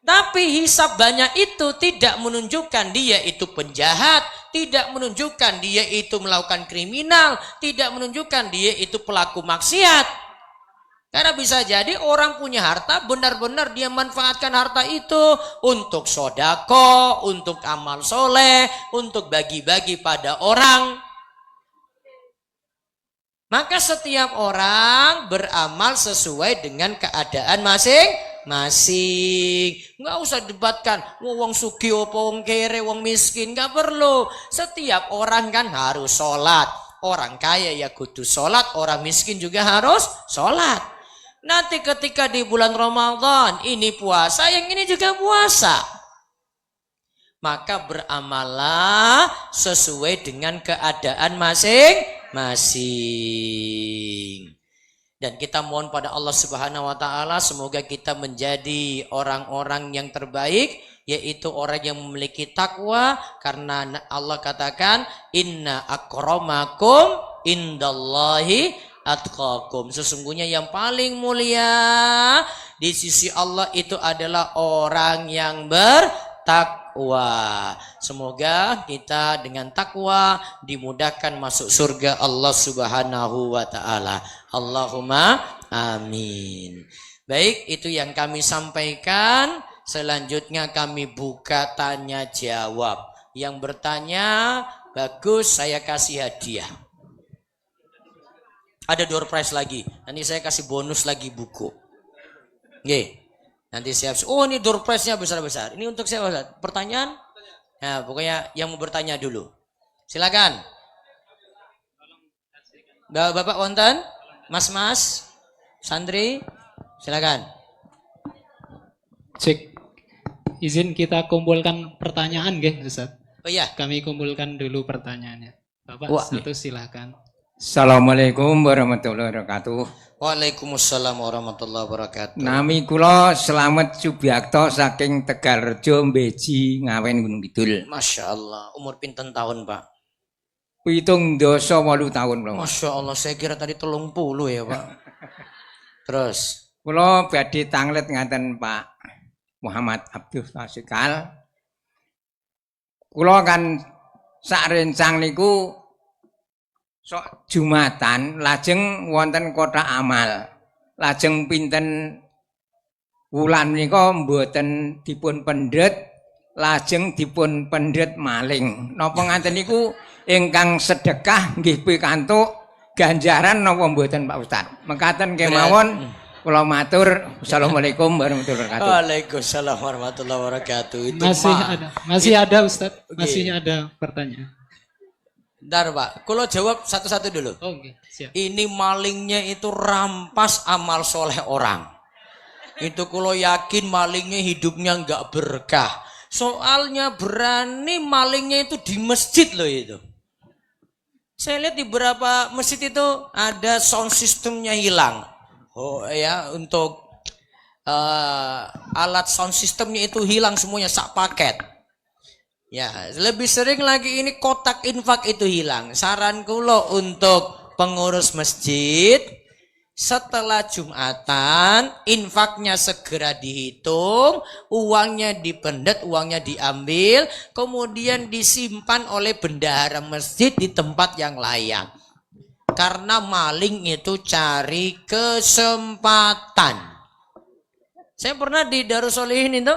Tapi hisap banyak itu tidak menunjukkan dia itu penjahat, tidak menunjukkan dia itu melakukan kriminal, tidak menunjukkan dia itu pelaku maksiat. Karena bisa jadi orang punya harta, benar-benar dia manfaatkan harta itu untuk sodako, untuk amal soleh, untuk bagi-bagi pada orang. Maka setiap orang beramal sesuai dengan keadaan masing-masing. Nggak usah debatkan, wong sugih apa wong kere, wong miskin, nggak perlu. Setiap orang kan harus sholat. Orang kaya ya kudu sholat, orang miskin juga harus sholat. Nanti ketika di bulan Ramadan ini puasa, yang ini juga puasa. Maka beramallah sesuai dengan keadaan masing-masing. Dan kita mohon pada Allah Subhanahu wa taala semoga kita menjadi orang-orang yang terbaik, yaitu orang yang memiliki takwa, karena Allah katakan inna akramakum indallahi atqakum. Sesungguhnya yang paling mulia di sisi Allah itu adalah orang yang bertakwa. takwa. Semoga kita dengan takwa dimudahkan masuk surga Allah Subhanahu wa taala. Allahumma amin. Baik, itu yang kami sampaikan. Selanjutnya kami buka tanya jawab. Yang bertanya bagus, saya kasih hadiah. Ada door prize lagi. Nanti saya kasih bonus lagi buku. Oke. Nanti siap. Oh, ini door prize-nya besar-besar. Ini untuk siapa, Ustaz? Pertanyaan? Nah, pokoknya yang mau bertanya dulu. Silakan. Bapak wonten? Mas-mas? Santri? Silakan. Cek. Izin kita kumpulkan pertanyaan nggih, Ustaz. Oh iya. Kami kumpulkan dulu pertanyaannya. Bapak satu silakan. Assalamualaikum warahmatullahi wabarakatuh. Waalaikumsalam warahmatullahi wabarakatuh. Nami kula Slamet Subiakto saking Tegalrejo Mbeji Ngawen Gunung Kidul. Masya Allah. Umur pinten tahun, Pak? 78 tahun kula. Masya Allah, saya kira tadi 30 ya, Pak. Terus? Kula badhe tanglet ngaten Pak Muhammad Abdul Tasikal. Kula kan sak rencang niku sok Jumatan lajeng wonten kotak amal. Lajeng pinten wulan menika mboten dipun pendet, lajeng dipun pendet maling. Napa ngaten niku ingkang sedekah nggih pikantuk ganjaran napa mboten Pak Ustaz? Mekaten kemawon kula matur. Assalamualaikum warahmatullahi wabarakatuh. Waalaikumsalam warahmatullahi wabarakatuh. Itu Masih ada Ustaz. Masih ada pertanyaan. Bentar, Pak. Kulo jawab satu-satu dulu. Oke, siap. Ini malingnya itu rampas amal soleh orang. Itu kulo yakin malingnya hidupnya nggak berkah. Soalnya berani malingnya itu di masjid loh itu. Saya lihat di beberapa masjid itu ada sound systemnya hilang. Oh ya, untuk alat sound systemnya itu hilang semuanya sak paket. Ya, lebih sering lagi ini kotak infak itu hilang. Saranku lo untuk pengurus masjid, setelah Jumatan, infaknya segera dihitung, uangnya dipendet, uangnya diambil, kemudian disimpan oleh bendahara masjid di tempat yang layak. Karena maling itu cari kesempatan. Saya pernah di Darussolihin itu,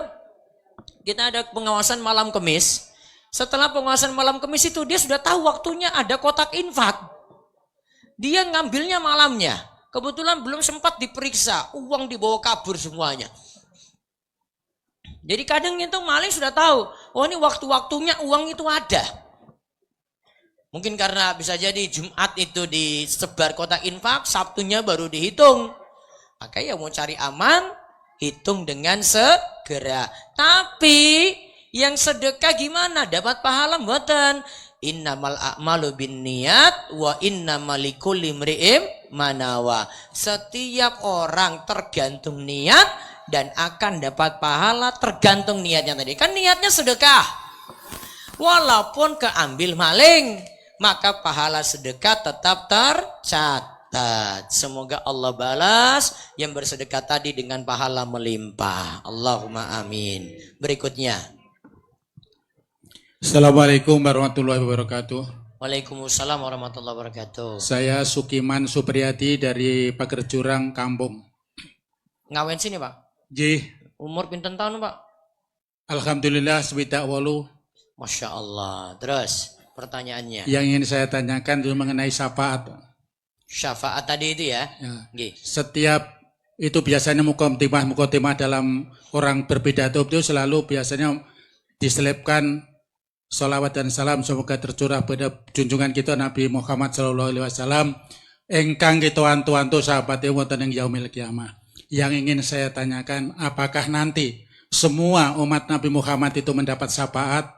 kita ada pengawasan malam Kemis. Setelah pengawasan malam Kemis itu dia sudah tahu waktunya ada kotak infak. Dia ngambilnya malamnya. Kebetulan belum sempat diperiksa. Uang dibawa kabur semuanya. Jadi kadang itu maling sudah tahu. Oh ini waktu-waktunya uang itu ada. Mungkin karena bisa jadi Jumat itu disebar kotak infak. Sabtunya baru dihitung. Maka ya mau cari aman, hitung dengan segera. Tapi yang sedekah gimana? Dapat pahala mboten? Innamal a'malu binniyat wa innamal likulli imri'in manawa. Setiap orang tergantung niat dan akan dapat pahala tergantung niatnya tadi. Kan niatnya sedekah. Walaupun keambil maling, maka pahala sedekah tetap tercatat. Semoga Allah balas yang bersedekah tadi dengan pahala melimpah. Allahumma amin. Berikutnya. Assalamualaikum warahmatullahi wabarakatuh. Waalaikumsalam warahmatullahi wabarakatuh. Saya Sukiman Supriyadi dari Pager Jurang, Kampung. Ngawen sini, Pak? Ji. Umur pinten tahun, Pak? Alhamdulillah swidak walu. Masya Allah. Terus pertanyaannya. Yang ingin saya tanyakan itu mengenai syafaat. Syafaat tadi itu ya? Ya. Setiap itu biasanya mukotimah dalam orang berpidato itu selalu biasanya diselipkan sholawat dan salam semoga tercurah pada junjungan kita Nabi Muhammad SAW. Engkang kita antu-antu sahabatnya wonten ing yaumil kiamah. Yang ingin saya tanyakan, apakah nanti semua umat Nabi Muhammad itu mendapat syafaat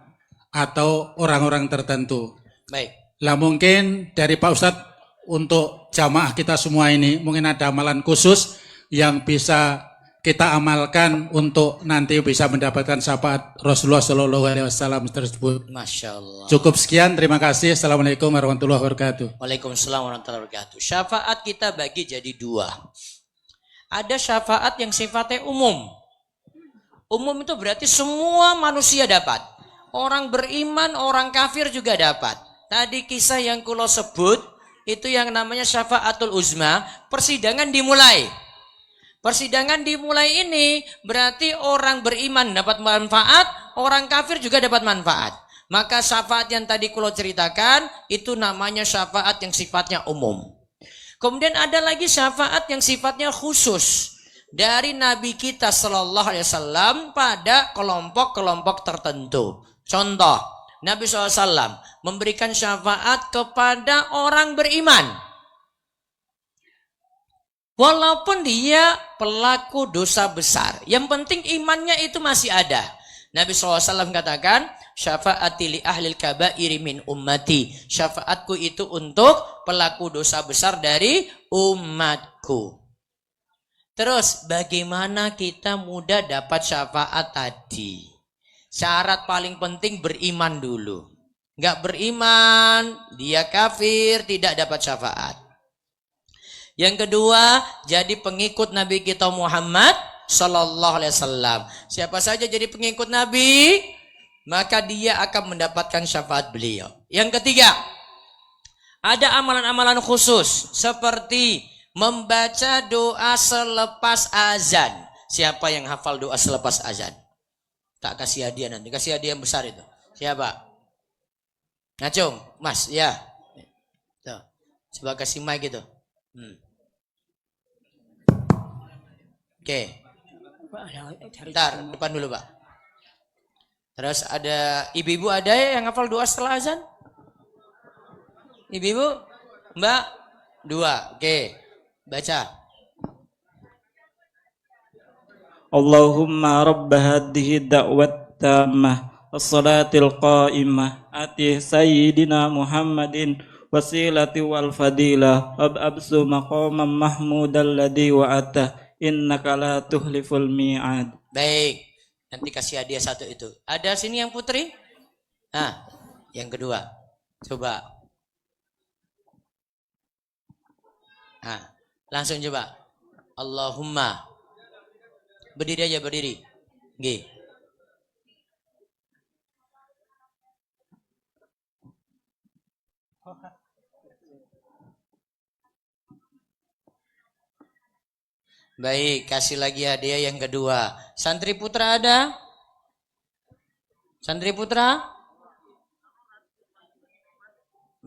atau orang-orang tertentu? Baik. Lah mungkin dari Pak Ustadz untuk jamaah kita semua ini mungkin ada amalan khusus yang bisa kita amalkan untuk nanti bisa mendapatkan syafaat Rasulullah SAW tersebut. Masya Allah. Cukup sekian, terima kasih. Assalamualaikum warahmatullahi wabarakatuh. Waalaikumsalam warahmatullahi wabarakatuh. Syafaat kita bagi jadi dua. Ada syafaat yang sifatnya umum. Umum itu berarti semua manusia dapat. Orang beriman, orang kafir juga dapat. Tadi kisah yang kulo sebut, itu yang namanya syafaatul uzma, persidangan dimulai. Persidangan dimulai ini berarti orang beriman dapat manfaat, orang kafir juga dapat manfaat. Maka syafaat yang tadi kulo ceritakan, itu namanya syafaat yang sifatnya umum. Kemudian ada lagi syafaat yang sifatnya khusus. Dari Nabi kita Sallallahu Alaihi Wasallam pada kelompok-kelompok tertentu. Contoh, Nabi SAW memberikan syafaat kepada orang beriman. Walaupun dia pelaku dosa besar. Yang penting imannya itu masih ada. Nabi SAW katakan, syafaati li ahlil kabairi min ummati. Syafaatku itu untuk pelaku dosa besar dari umatku. Terus bagaimana kita mudah dapat syafaat tadi? Syarat paling penting beriman dulu. Enggak beriman, dia kafir, tidak dapat syafaat. Yang kedua, jadi pengikut Nabi kita Muhammad Sallallahu Alaihi Wasallam. Siapa saja jadi pengikut Nabi, maka dia akan mendapatkan syafaat beliau. Yang ketiga, ada amalan-amalan khusus seperti membaca doa selepas azan. Siapa yang hafal doa selepas azan? Tak kasih hadiah nanti. Kasih hadiah yang besar itu. Siapa? Ngacung, Mas, ya. Tuh. Coba kasih mic gitu. Oke. Bentar, depan dulu, Pak. Terus ada ibu-ibu ada ya yang hafal doa setelah azan? Ibu-ibu? Mbak? 2. Oke. Baca. Allahumma rabb hadhihi da'wat tammah as-salatil qa'imah ati sayyidina Muhammadin wasilati wal fadilah ab'absu maqamam mahmudal ladhi wa'atah innaka la tuhliful mi'ad. Baik. Nanti kasih hadiah satu itu. Ada sini yang putri? Nah, yang kedua. Coba. Nah, langsung coba. Allahumma. Berdiri aja, berdiri. Nggih. Baik, kasih lagi hadiah yang kedua. Santri putra ada? Santri putra?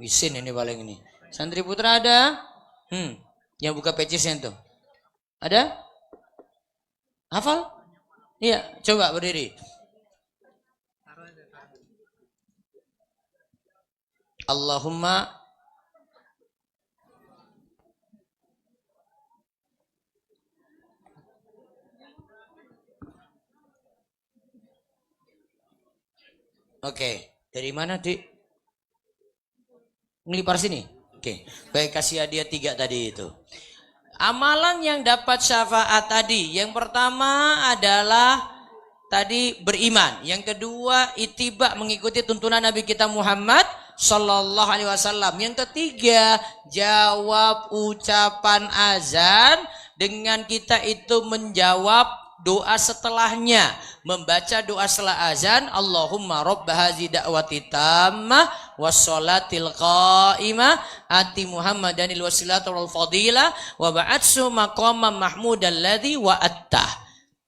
Wisin ini paling ini. Santri putra ada? Yang buka pecisnya tuh. Ada? Hafal? Iya, coba berdiri. Allahumma Oke, dari mana, Dik? Ngelipar sini? Oke, baik, kasih hadiah 3 tadi itu. Amalan yang dapat syafaat tadi, yang pertama adalah tadi beriman, yang kedua ittiba mengikuti tuntunan Nabi kita Muhammad Sallallahu Alaihi Wasallam, yang ketiga jawab ucapan azan dengan kita itu menjawab doa setelahnya, membaca doa setelah azan, Allahumma rabb hadzi da'wati tammah wassalatil qa'imah ati Muhammadanil wasilata wal fadilah wa ba'atsu maqamam mahmudal ladzi wa'attah.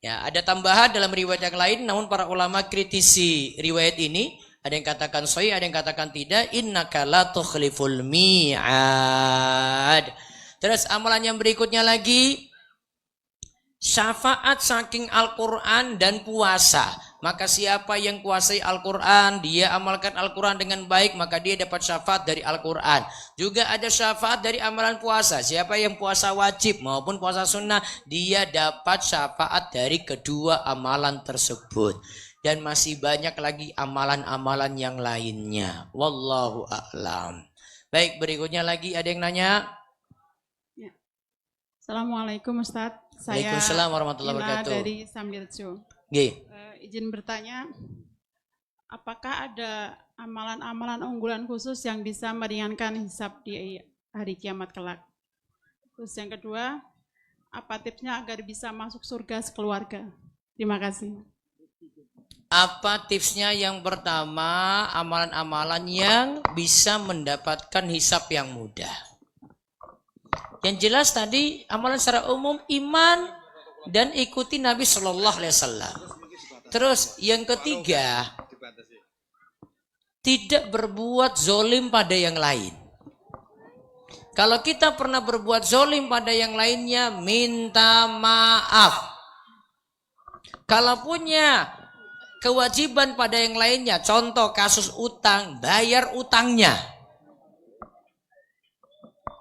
Ya, ada tambahan dalam riwayat yang lain, namun para ulama kritisi riwayat ini. Ada yang katakan sahih, ada yang katakan tidak. Innaka la tukhliful mi'ad. Terus amalan yang berikutnya lagi, syafaat saking Al-Quran dan puasa. Maka siapa yang kuasai Al-Quran, dia amalkan Al-Quran dengan baik, maka dia dapat syafaat dari Al-Quran. Juga ada syafaat dari amalan puasa. Siapa yang puasa wajib maupun puasa sunnah, dia dapat syafaat dari kedua amalan tersebut. Dan masih banyak lagi amalan-amalan yang lainnya. Wallahu a'lam. Baik, berikutnya lagi ada yang nanya? Ya. Assalamualaikum Ustadz. Saya Waalaikumsalam warahmatullahi wabarakatuh. dari Sambiljo. Izin bertanya, apakah ada amalan-amalan unggulan khusus yang bisa meringankan hisab di hari kiamat kelak? Terus yang kedua, apa tipsnya agar bisa masuk surga sekeluarga? Terima kasih. Apa tipsnya? Yang pertama, amalan-amalan yang bisa mendapatkan hisab yang mudah. Yang jelas tadi amalan secara umum iman dan ikuti Nabi Shallallahu Alaihi Wasallam. Terus yang ketiga, tidak berbuat zolim pada yang lain. Kalau kita pernah berbuat zolim pada yang lainnya, minta maaf. Kalau punya kewajiban pada yang lainnya, contoh kasus utang, bayar utangnya.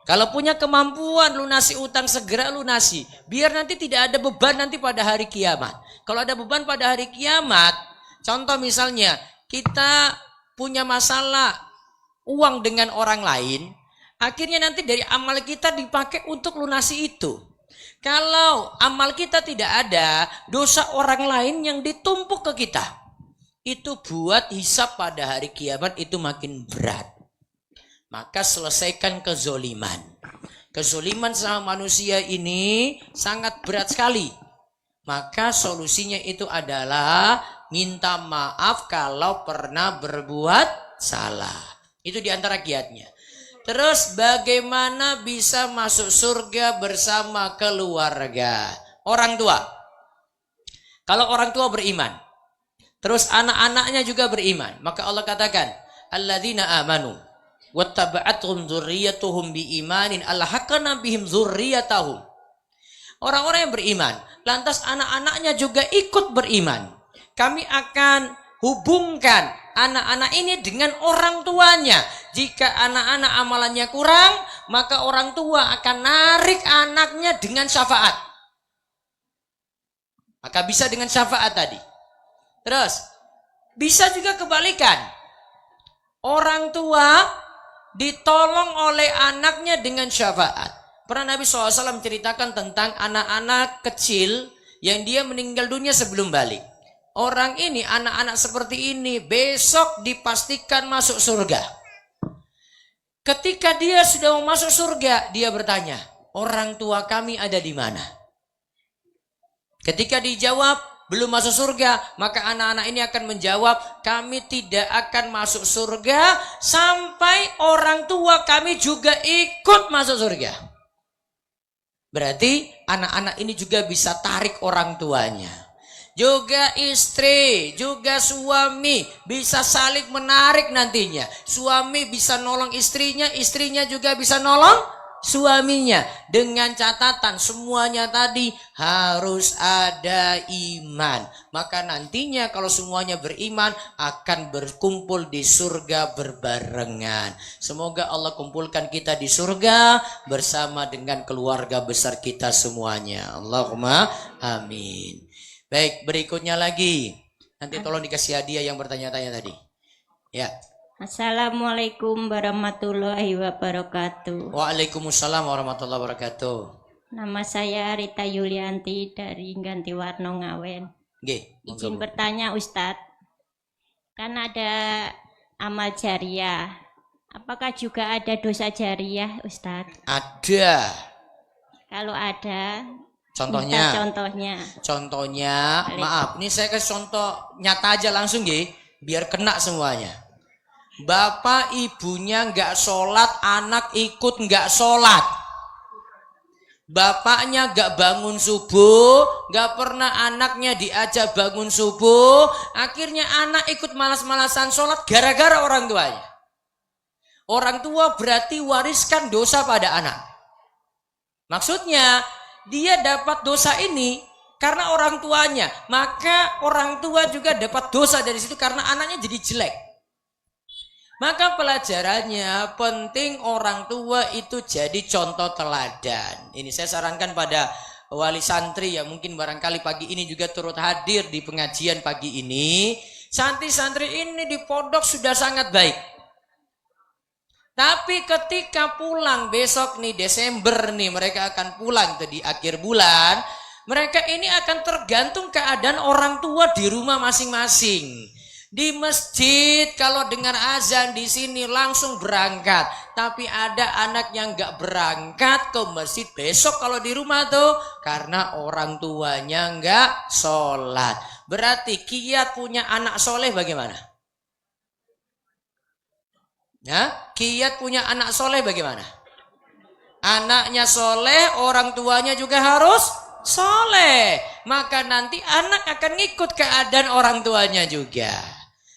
Kalau punya kemampuan lunasi utang, segera lunasi. Biar nanti tidak ada beban nanti pada hari kiamat. Kalau ada beban pada hari kiamat, contoh misalnya kita punya masalah uang dengan orang lain, akhirnya nanti dari amal kita dipakai untuk lunasi itu. Kalau amal kita tidak ada, dosa orang lain yang ditumpuk ke kita, itu buat hisab pada hari kiamat itu makin berat. Maka selesaikan kezoliman. Kezoliman sama manusia ini sangat berat sekali. Maka solusinya itu adalah minta maaf kalau pernah berbuat salah. Itu diantara kiatnya. Terus bagaimana bisa masuk surga bersama keluarga? Orang tua. Kalau orang tua beriman, terus anak-anaknya juga beriman, maka Allah katakan, alladzina amanu wattaba'athum dzurriyyatuhum biimanin alhaqna bihim dzurriyyatahum. Orang-orang yang beriman, lantas anak-anaknya juga ikut beriman. Kami akan hubungkan anak-anak ini dengan orang tuanya. Jika anak-anak amalannya kurang, maka orang tua akan narik anaknya dengan syafaat. Maka bisa dengan syafaat tadi. Terus, bisa juga kebalikan. Orang tua ditolong oleh anaknya dengan syafaat. Pernah Nabi SAW menceritakan tentang anak-anak kecil yang dia meninggal dunia sebelum balik. Orang ini, anak-anak seperti ini, besok dipastikan masuk surga. Ketika dia sudah mau masuk surga, dia bertanya, orang tua kami ada di mana? Ketika dijawab, belum masuk surga, maka anak-anak ini akan menjawab, kami tidak akan masuk surga sampai orang tua kami juga ikut masuk surga. Berarti anak-anak ini juga bisa tarik orang tuanya. Juga istri, juga suami bisa saling menarik nantinya. Suami bisa nolong istrinya, istrinya juga bisa nolong suaminya. Dengan catatan semuanya tadi harus ada iman. Maka nantinya kalau semuanya beriman akan berkumpul di surga berbarengan. Semoga Allah kumpulkan kita di surga bersama dengan keluarga besar kita semuanya. Allahumma amin. Baik, berikutnya lagi. Nanti tolong dikasih hadiah yang bertanya-tanya tadi. Ya. Assalamualaikum warahmatullahi wabarakatuh. Waalaikumsalam warahmatullahi wabarakatuh. Nama saya Rita Yulianti dari Gantiwarno Ngawen. Izin bertanya Ustadz, kan ada amal jariah. Apakah juga ada dosa jariah Ustadz? Ada. Kalau ada, Contohnya, contohnya, maaf, ini saya kasih contoh nyata aja langsung biar kena semuanya. Bapak ibunya nggak sholat, anak ikut nggak sholat. Bapaknya nggak bangun subuh, nggak pernah anaknya diajak bangun subuh, akhirnya anak ikut malas-malasan sholat gara-gara orang tuanya. Orang tua berarti wariskan dosa pada anak. Maksudnya, dia dapat dosa ini karena orang tuanya, maka orang tua juga dapat dosa dari situ karena anaknya jadi jelek. Maka pelajarannya penting orang tua itu jadi contoh teladan. Ini saya sarankan pada wali santri yang mungkin barangkali pagi ini juga turut hadir di pengajian pagi ini. Santri-santri ini di pondok sudah sangat baik. Tapi ketika pulang besok nih Desember nih, mereka akan pulang di akhir bulan, mereka ini akan tergantung keadaan orang tua di rumah masing-masing. Di masjid kalau dengar azan di sini langsung berangkat, tapi ada anak yang nggak berangkat ke masjid besok kalau di rumah tuh karena orang tuanya nggak sholat. Berarti kiat punya anak soleh bagaimana? Ya, kiat punya anak soleh bagaimana? Anaknya soleh, orang tuanya juga harus soleh. Maka nanti anak akan ngikut keadaan orang tuanya juga.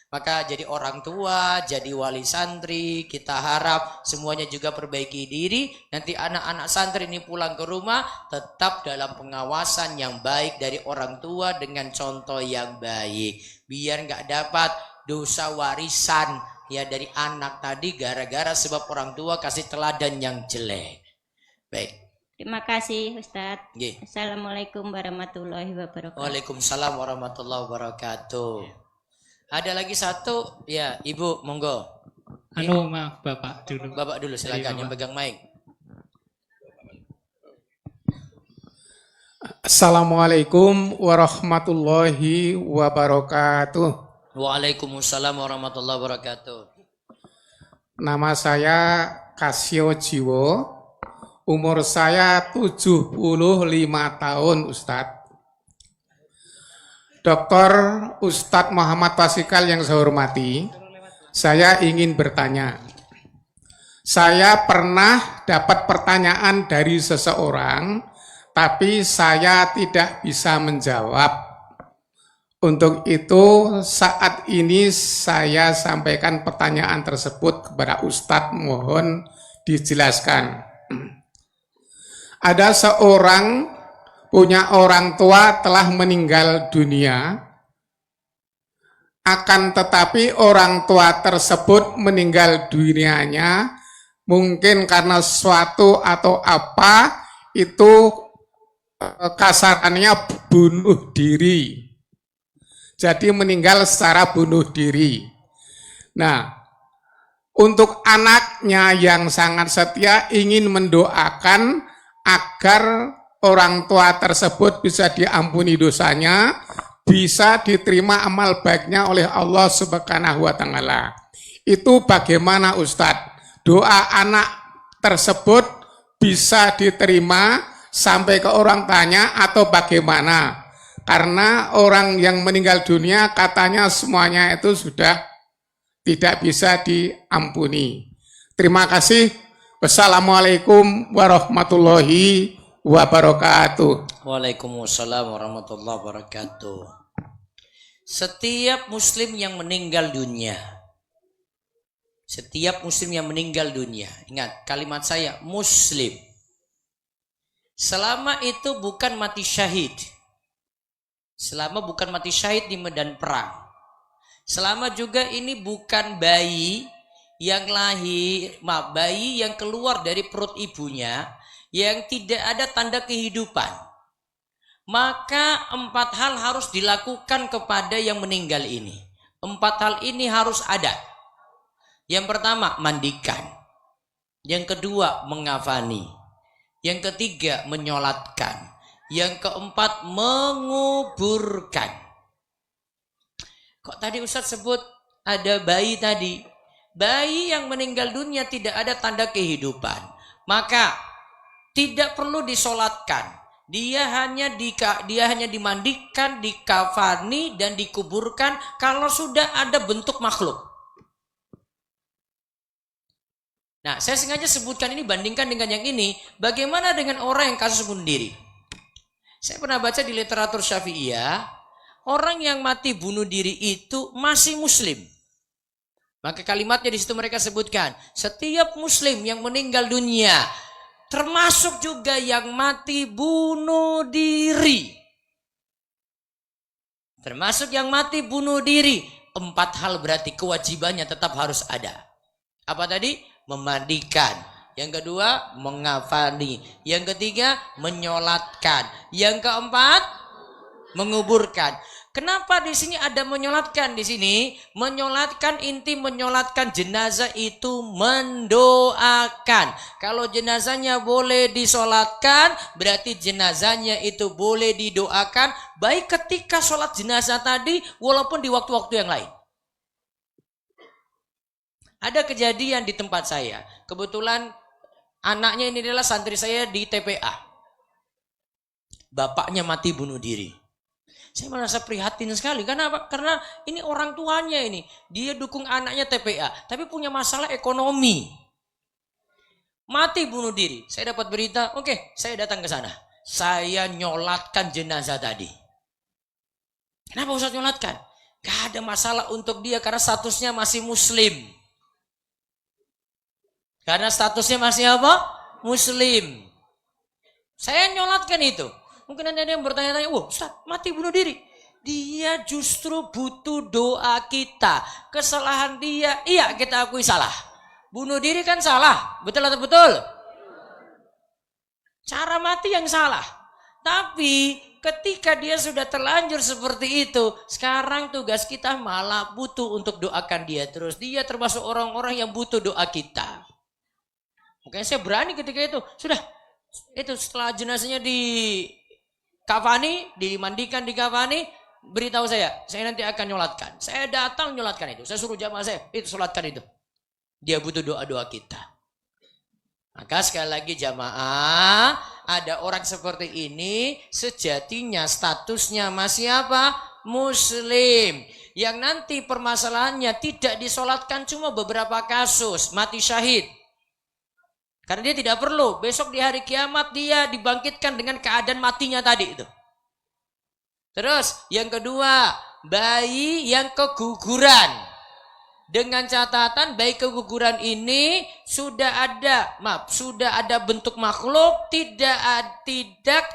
Maka jadi orang tua, jadi wali santri, kita harap semuanya juga perbaiki diri. Nanti anak-anak santri ini pulang ke rumah tetap dalam pengawasan yang baik dari orang tua dengan contoh yang baik. Biar nggak dapat dosa warisan ya dari anak tadi gara-gara sebab orang tua kasih teladan yang jelek. Baik. Terima kasih Ustadz. Nggih. Assalamualaikum warahmatullahi wabarakatuh. Waalaikumsalam warahmatullahi wabarakatuh. Ada lagi satu, ya Ibu, monggo. Maaf Bapak dulu. Bapak dulu silakan yang pegang mic. Assalamualaikum warahmatullahi wabarakatuh. Waalaikumsalam warahmatullahi wabarakatuh. Nama saya Kasio Jiwo. Umur saya 75 tahun, Ustadz. Dr. Ustadz Muhammad Wasikal yang saya hormati, saya ingin bertanya. Saya pernah dapat pertanyaan dari seseorang, tapi saya tidak bisa menjawab. Untuk itu, saat ini saya sampaikan pertanyaan tersebut kepada Ustadz, mohon dijelaskan. Ada seorang punya orang tua telah meninggal dunia, akan tetapi orang tua tersebut meninggal dunianya mungkin karena sesuatu atau apa, itu kasarannya bunuh diri. Jadi meninggal secara bunuh diri. Nah, untuk anaknya yang sangat setia ingin mendoakan agar orang tua tersebut bisa diampuni dosanya, bisa diterima amal baiknya oleh Allah Subhanahu wa Ta'ala. Itu bagaimana Ustadz? Doa anak tersebut bisa diterima sampai ke orang tanya atau bagaimana? Karena orang yang meninggal dunia katanya semuanya itu sudah tidak bisa diampuni. Terima kasih. Wassalamualaikum warahmatullahi wabarakatuh. Waalaikumsalam warahmatullahi wabarakatuh. Setiap muslim yang meninggal dunia, setiap muslim yang meninggal dunia, ingat kalimat saya, muslim, selama itu bukan mati syahid, selama bukan mati syahid di medan perang, selama juga ini bukan bayi yang lahir, bayi yang keluar dari perut ibunya yang tidak ada tanda kehidupan, maka 4 hal harus dilakukan kepada yang meninggal ini. 4 hal ini harus ada. Yang pertama, mandikan. Yang kedua, mengafani. Yang ketiga, menyolatkan. Yang keempat, menguburkan. Kok tadi Ustadz sebut ada bayi tadi? Bayi yang meninggal dunia tidak ada tanda kehidupan, maka tidak perlu disolatkan. Dia hanya dimandikan, dikafani, dan dikuburkan kalau sudah ada bentuk makhluk. Nah, saya sengaja sebutkan ini bandingkan dengan yang ini. Bagaimana dengan orang yang kasus bunuh diri? Saya pernah baca di literatur Syafi'iyah, orang yang mati bunuh diri itu masih muslim. Maka kalimatnya di situ mereka sebutkan, setiap muslim yang meninggal dunia, termasuk juga yang mati bunuh diri. Termasuk yang mati bunuh diri. 4 hal berarti kewajibannya tetap harus ada. Apa tadi? Memandikan. Yang kedua, mengafani. Yang ketiga, menyolatkan. Yang keempat, menguburkan. Kenapa di sini ada menyolatkan di sini? Menyolatkan, inti menyolatkan jenazah itu mendoakan. Kalau jenazahnya boleh disolatkan, berarti jenazahnya itu boleh didoakan. Baik ketika sholat jenazah tadi, walaupun di waktu-waktu yang lain. Ada kejadian di tempat saya. Kebetulan anaknya ini adalah santri saya di TPA. Bapaknya mati bunuh diri. Saya merasa prihatin sekali. Karena apa? Karena ini orang tuanya ini. Dia dukung anaknya TPA. Tapi punya masalah ekonomi. Mati bunuh diri. Saya dapat berita, oke, saya datang ke sana. Saya nyolatkan jenazah tadi. Kenapa Ustaz nyolatkan? Gak ada masalah untuk dia karena statusnya masih muslim. Karena statusnya masih apa? Muslim. Saya nyolatkan itu. Mungkin ada yang bertanya-tanya, wah Ustaz mati bunuh diri. Dia justru butuh doa kita. Kesalahan dia, iya kita akui salah. Bunuh diri kan salah, betul atau betul? Cara mati yang salah. Tapi ketika dia sudah terlanjur seperti itu, sekarang tugas kita malah butuh untuk doakan dia terus. Dia termasuk orang-orang yang butuh doa kita. Makanya saya berani ketika itu. Sudah, itu setelah jenazahnya dikafani, dimandikan, dikafani, beritahu saya nanti akan nyolatkan. Saya datang nyolatkan itu. Saya suruh jamaah saya, itu sholatkan itu. Dia butuh doa-doa kita. Maka sekali lagi jamaah, ada orang seperti ini sejatinya statusnya masih apa? Muslim. Yang nanti permasalahannya tidak disolatkan cuma beberapa kasus, mati syahid. Karena dia tidak perlu, besok di hari kiamat dia dibangkitkan dengan keadaan matinya tadi itu. Terus yang kedua, bayi yang keguguran. Dengan catatan bayi keguguran ini sudah ada bentuk makhluk, tidak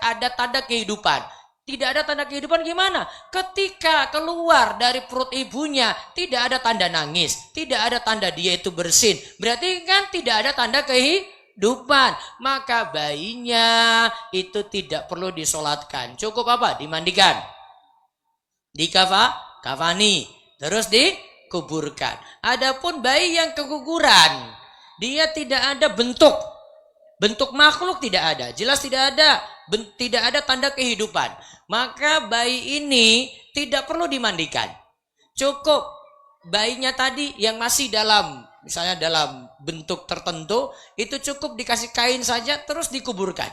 ada tanda kehidupan. Tidak ada tanda kehidupan gimana? Ketika keluar dari perut ibunya tidak ada tanda nangis, tidak ada tanda dia itu bersin. Berarti kan tidak ada tanda kehidupan. Maka bayinya itu tidak perlu disolatkan. Cukup apa? Dimandikan, dikafani, terus dikuburkan. Adapun bayi yang keguguran, dia tidak ada bentuk makhluk, tidak ada, jelas tidak ada tanda kehidupan. Maka bayi ini tidak perlu dimandikan. Cukup bayinya tadi yang masih misalnya dalam bentuk tertentu, itu cukup dikasih kain saja terus dikuburkan.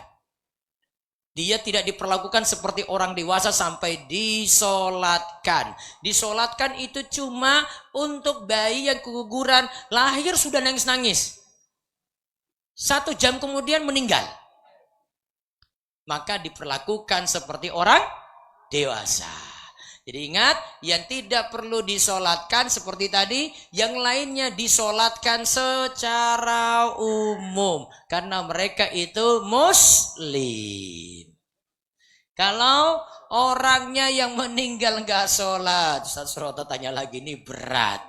Dia tidak diperlakukan seperti orang dewasa sampai disolatkan. Disolatkan itu cuma untuk bayi yang keguguran, lahir sudah nangis-nangis. 1 jam kemudian meninggal. Maka diperlakukan seperti orang dewasa. Jadi ingat, yang tidak perlu disolatkan seperti tadi, yang lainnya disolatkan secara umum. Karena mereka itu muslim. Kalau orangnya yang meninggal nggak sholat, Ustaz Suroto tanya lagi, ini berat.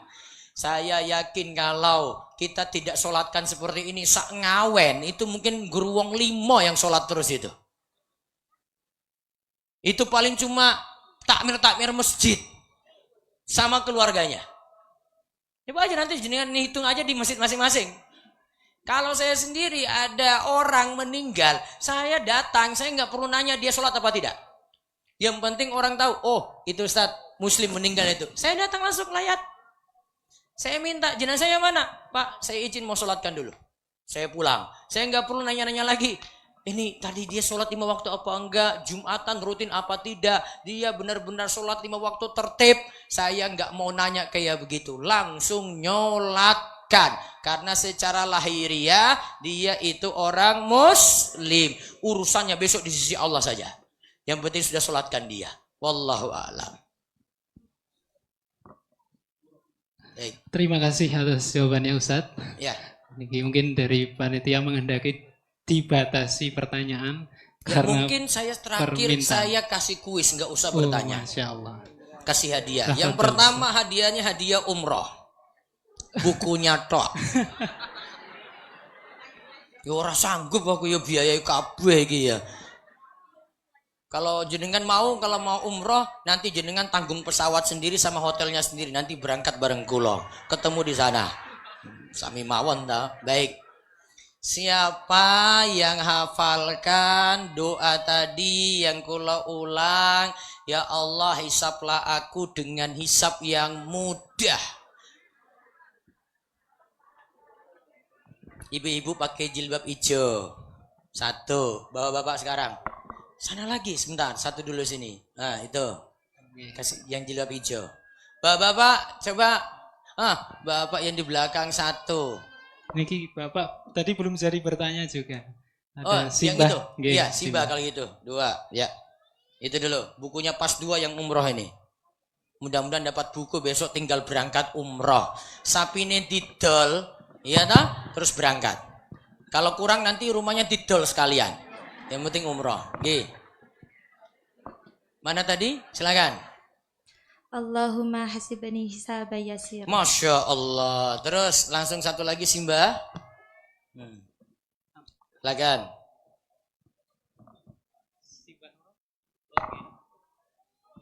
Saya yakin kalau kita tidak sholatkan seperti ini, sak ngawen, itu mungkin geruwong 5 yang sholat terus itu. Itu paling cuma takmir masjid sama keluarganya. Coba aja nanti jenengan hitung aja di masjid masing-masing. Kalau saya sendiri ada orang meninggal, saya datang, saya nggak perlu nanya dia sholat apa tidak. Yang penting orang tahu, oh itu Ustaz muslim meninggal itu. Saya datang langsung layat. Saya minta jenazahnya mana? Pak, saya izin mau sholatkan dulu. Saya pulang. Saya nggak perlu nanya-nanya lagi. Ini tadi dia sholat 5 waktu apa enggak, Jumatan rutin apa tidak, dia benar-benar sholat 5 waktu tertib. Saya nggak mau nanya kayak begitu, langsung nyolatkan. Karena secara lahiriah dia itu orang muslim. Urusannya besok di sisi Allah saja. Yang penting sudah sholatkan dia. Wallahu a'lam. Terima kasih atas jawabannya Ustadz. Ya. Ini mungkin dari panitia menghendaki dibatasi pertanyaan Ya, karena mungkin saya terakhir saya kasih kuis, nggak usah bertanya. Masya Allah. Kasih hadiah. Yang pertama hadiahnya hadiah umroh. Bukunya tok. Ya ora sanggup aku ya biayai kabeh iki ya. Kalau jenengan kalau mau umroh, nanti jenengan tanggung pesawat sendiri sama hotelnya sendiri. Nanti berangkat bareng kula. Ketemu di sana. Sami mawon ta. Baik. Siapa yang hafalkan doa tadi yang kula ulang, ya Allah hisaplah aku dengan hisap yang mudah. Ibu-ibu pakai jilbab hijau. 1, bapak-bapak sekarang. Sana lagi sebentar, 1 dulu sini. Nah itu. Kasih yang jilbab hijau. Bapak-bapak coba. Bapak yang di belakang satu. Niki Bapak tadi belum jadi bertanya juga. Yang Simbah. itu. Nggih, Iya, Simbah kalau gitu. 2, ya. Itu dulu. Bukunya pas 2 yang umroh ini. Mudah-mudahan dapat buku besok tinggal berangkat umroh. Sapi ini didol, iya tak? Terus berangkat. Kalau kurang nanti rumahnya didol sekalian. Yang penting umroh. Nggih. Mana tadi? Silakan. Allahumma hasibni hisaban yasira. Masya Allah. Terus langsung satu lagi Simbah. Silakan.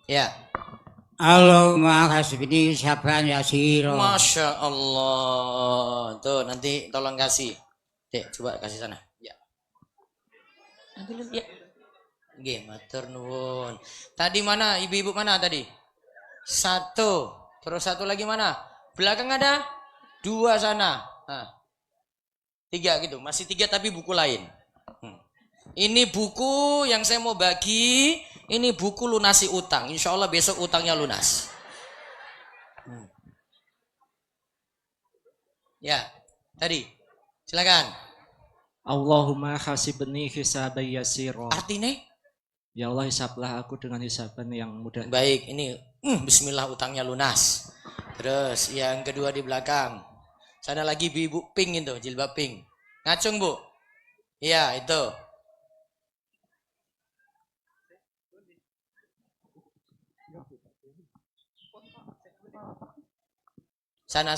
Ya. Allahumma hasibni hisaban yasira. Masya Allah. Tuh nanti tolong kasih. Dek, coba kasih sana. Ya. Ya. Nggih, matur nuwun. Tadi mana? Ibu-ibu mana tadi? 1. Terus 1 lagi mana? Belakang ada? 2 sana. 3 gitu. Masih 3 tapi buku lain. Ini buku yang saya mau bagi. Ini buku lunasi utang. Insya Allah besok utangnya lunas. Ya, tadi. Silakan. Allahumma hasibni hisaban yasira. Artinya? Ya Allah, hisablah aku dengan hisaban yang mudah. Baik, ini bismillah utangnya lunas. Terus yang kedua di belakang. Sana lagi ibu pink itu, jilbab pink. Ngacung, Bu. Iya, itu. Sana.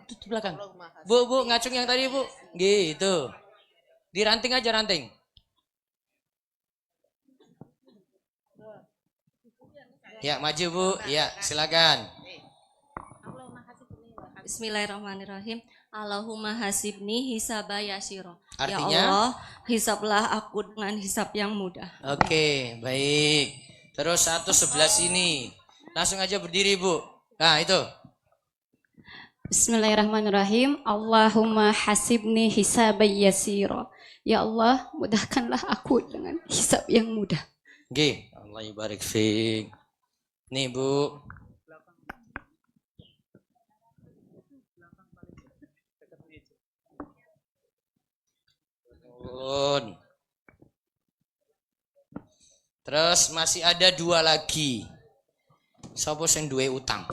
Itu di belakang. Bu, ngacung yang tadi, Bu. Gitu. Diranting aja, ranting. Ya, maju Bu. Ya, silakan. Bismillahirrahmanirrahim. Allahumma hasibni hisaba yasira. Artinya? Ya Allah, hisablah aku dengan hisab yang mudah. Oke, baik. Terus 1 sebelah sini. Langsung aja berdiri, Bu. Nah, itu. Bismillahirrahmanirrahim. Allahumma hasibni hisaba yasira. Ya Allah, mudahkanlah aku dengan hisab yang mudah. Oke, Allah barik fiik. Nih, Bu. Terus masih ada 2 lagi. Sopo sing duwe utang?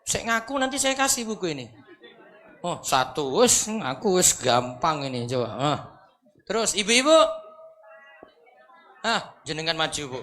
Saya ngaku nanti saya kasih buku ini. Oh, 1 wis ngaku wis gampang ini coba. Terus ibu-ibu? Jenengan maju, Bu.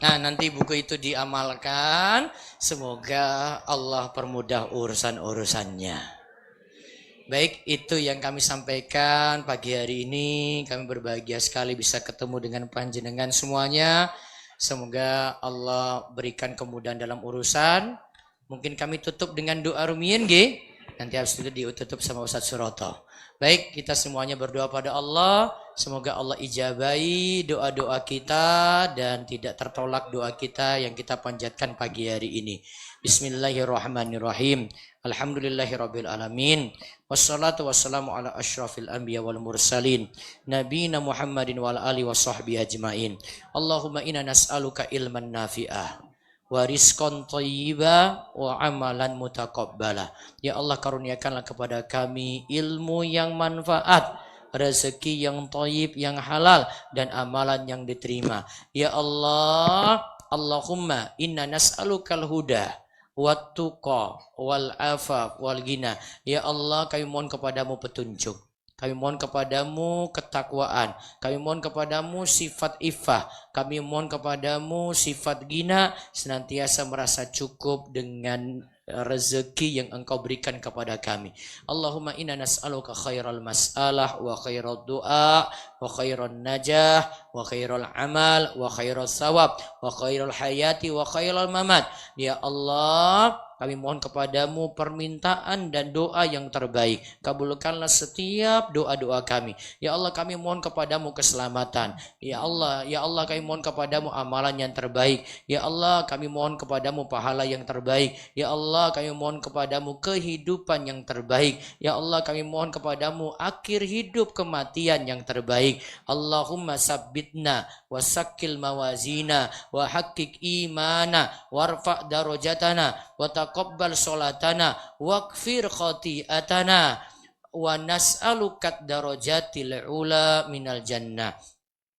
Nah, nanti buku itu diamalkan. Semoga Allah permudah urusan-urusannya. Baik, itu yang kami sampaikan pagi hari ini. Kami berbahagia sekali bisa ketemu dengan panjenengan semuanya. Semoga Allah berikan kemudahan dalam urusan. Mungkin kami tutup dengan doa rumiyin, nggih. Nanti habis itu ditutup sama Ustaz Suroto. Baik, kita semuanya berdoa pada Allah. Semoga Allah ijabahi doa-doa kita dan tidak tertolak doa kita yang kita panjatkan pagi hari ini. Bismillahirrahmanirrahim. Alhamdulillahirabbil alamin. Wassalatu wassalamu ala asyrafil anbiya wal mursalin. Nabiyina Muhammadin wal ali washabbihi ajmain. Allahumma inna nas'aluka ilman nafi'ah wa rizqan thayyiba wa amalan mutaqabbala. Ya Allah, karuniakanlah kepada kami ilmu yang manfaat, rezeki yang thayyib, yang halal, dan amalan yang diterima. Ya Allah, Allahumma inna nas'alukal huda wat tuqa wal afaf wal ghina. Ya Allah, kami mohon kepadamu petunjuk. Kami mohon kepadamu ketakwaan. Kami mohon kepadamu sifat iffah. Kami mohon kepadamu sifat ghina, senantiasa merasa cukup dengan rezeki yang Engkau berikan kepada kami. Allahumma inna nas'aluka khairal mas'alah wa khairal du'a wa khairal najah wa khairal amal wa khairal thawab wa khairal hayati wa khairal mamat. Ya Allah, kami mohon kepadamu permintaan dan doa yang terbaik. Kabulkanlah setiap doa-doa kami. Ya Allah, kami mohon kepadamu keselamatan. Ya Allah kami mohon kepadamu amalan yang terbaik. Ya Allah, kami mohon kepadamu pahala yang terbaik. Ya Allah, kami mohon kepadamu kehidupan yang terbaik. Ya Allah, kami mohon kepadamu akhir hidup kematian yang terbaik. Allahumma sabbitna wa sakkil mawazina wa haqqik imana warfa' darajatana wa taqabbal sholatana waghfir khati'atana wa nas'alukat darajatil ula minal jannah.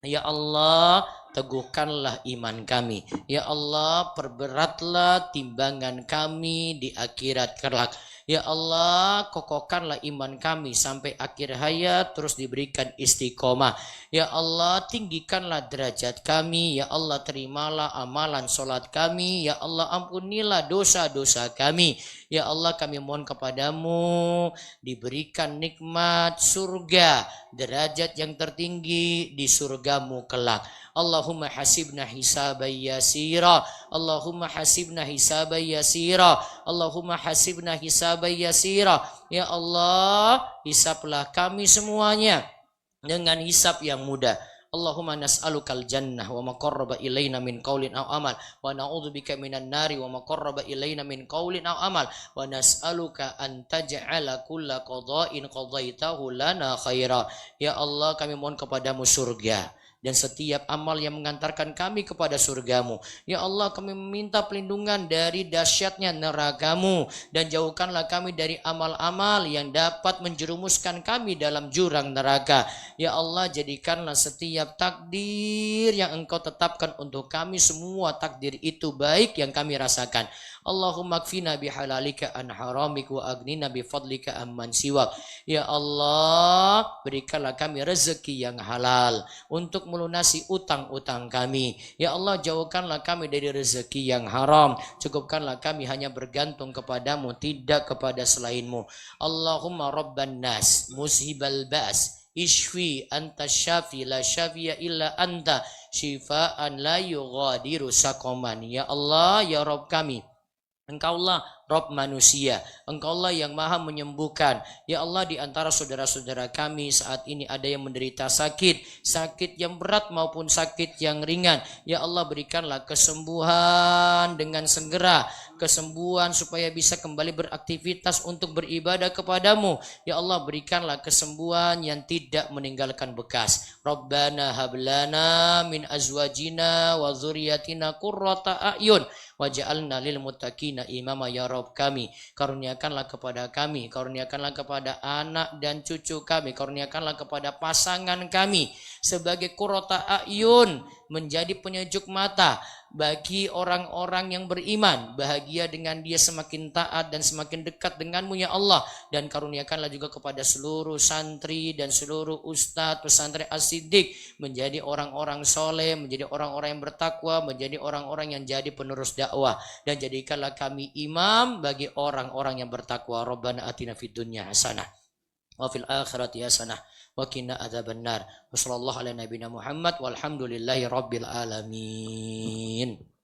Ya Allah, teguhkanlah iman kami. Ya Allah, perberatlah timbangan kami di akhirat kelak. Ya Allah, kokohkanlah iman kami sampai akhir hayat terus diberikan istiqomah. Ya Allah, tinggikanlah derajat kami. Ya Allah, terimalah amalan solat kami. Ya Allah, ampunilah dosa-dosa kami. Ya Allah, kami mohon kepadamu diberikan nikmat surga, derajat yang tertinggi di surgamu kelak. Allahumma hasibna hisaban yasira. Allahumma hasibna hisaban yasira. Allahumma hasibna hisaban yasira. Ya Allah, hisaplah kami semuanya dengan hisap yang mudah. Allahumma nas'alukal jannah wa ma qarraba ilaina min qaulin aw amal wa na'udzubika minan nari wa ma qarraba ilaina min qaulin aw amal wa nas'aluka an taj'ala kulla qada'in qadaitahu lana khaira. Ya Allah, kami mohon kepadamu surga dan setiap amal yang mengantarkan kami kepada surgamu. Ya Allah, kami meminta pelindungan dari dahsyatnya nerakamu dan jauhkanlah kami dari amal-amal yang dapat menjerumuskan kami dalam jurang neraka. Ya Allah, jadikanlah setiap takdir yang Engkau tetapkan untuk kami semua takdir itu baik yang kami rasakan. Allahumma kfina bihalalika an haramik wa agnina bifadlika amman siwak. Ya Allah, berikanlah kami rezeki yang halal untuk melunasi utang-utang kami. Ya Allah, jauhkanlah kami dari rezeki yang haram. Cukupkanlah kami hanya bergantung kepadamu, tidak kepada selainmu. Allahumma rabban nas mushibal ba's ishfi anta syafi la syafiya illa anta syifaan la yughadiru saqaman. Ya Allah, ya Rabb kami, Engkaulah Rabb manusia, Engkaulah yang maha menyembuhkan. Ya Allah, di antara saudara-saudara kami saat ini ada yang menderita sakit yang berat maupun sakit yang ringan. Ya Allah, berikanlah kesembuhan dengan segera, kesembuhan supaya bisa kembali beraktivitas untuk beribadah kepadamu. Ya Allah, berikanlah kesembuhan yang tidak meninggalkan bekas. Rabbana hablana min azwajina wa dzurriyyatina qurrata a'yun waj'alna lil muttaqina imama. Ya Rabb kami, karuniakanlah kepada kami, karuniakanlah kepada anak dan cucu kami, karuniakanlah kepada pasangan kami sebagai qurrata a'yun, menjadi penyejuk mata bagi orang-orang yang beriman, bahagia dengan dia semakin taat dan semakin dekat denganmu ya Allah. Dan karuniakanlah juga kepada seluruh santri dan seluruh ustadz pesantren As-Siddiq menjadi orang-orang soleh, menjadi orang-orang yang bertakwa, menjadi orang-orang yang jadi penerus dakwah. Dan jadikanlah kami imam bagi orang-orang yang bertakwa. Rabbana atina fid dunya hasanah wa fil akhirati hasanah wa qina adzabannar. Wassallallahu ala nabiyina Muhammad walhamdulillahi rabbil alamin.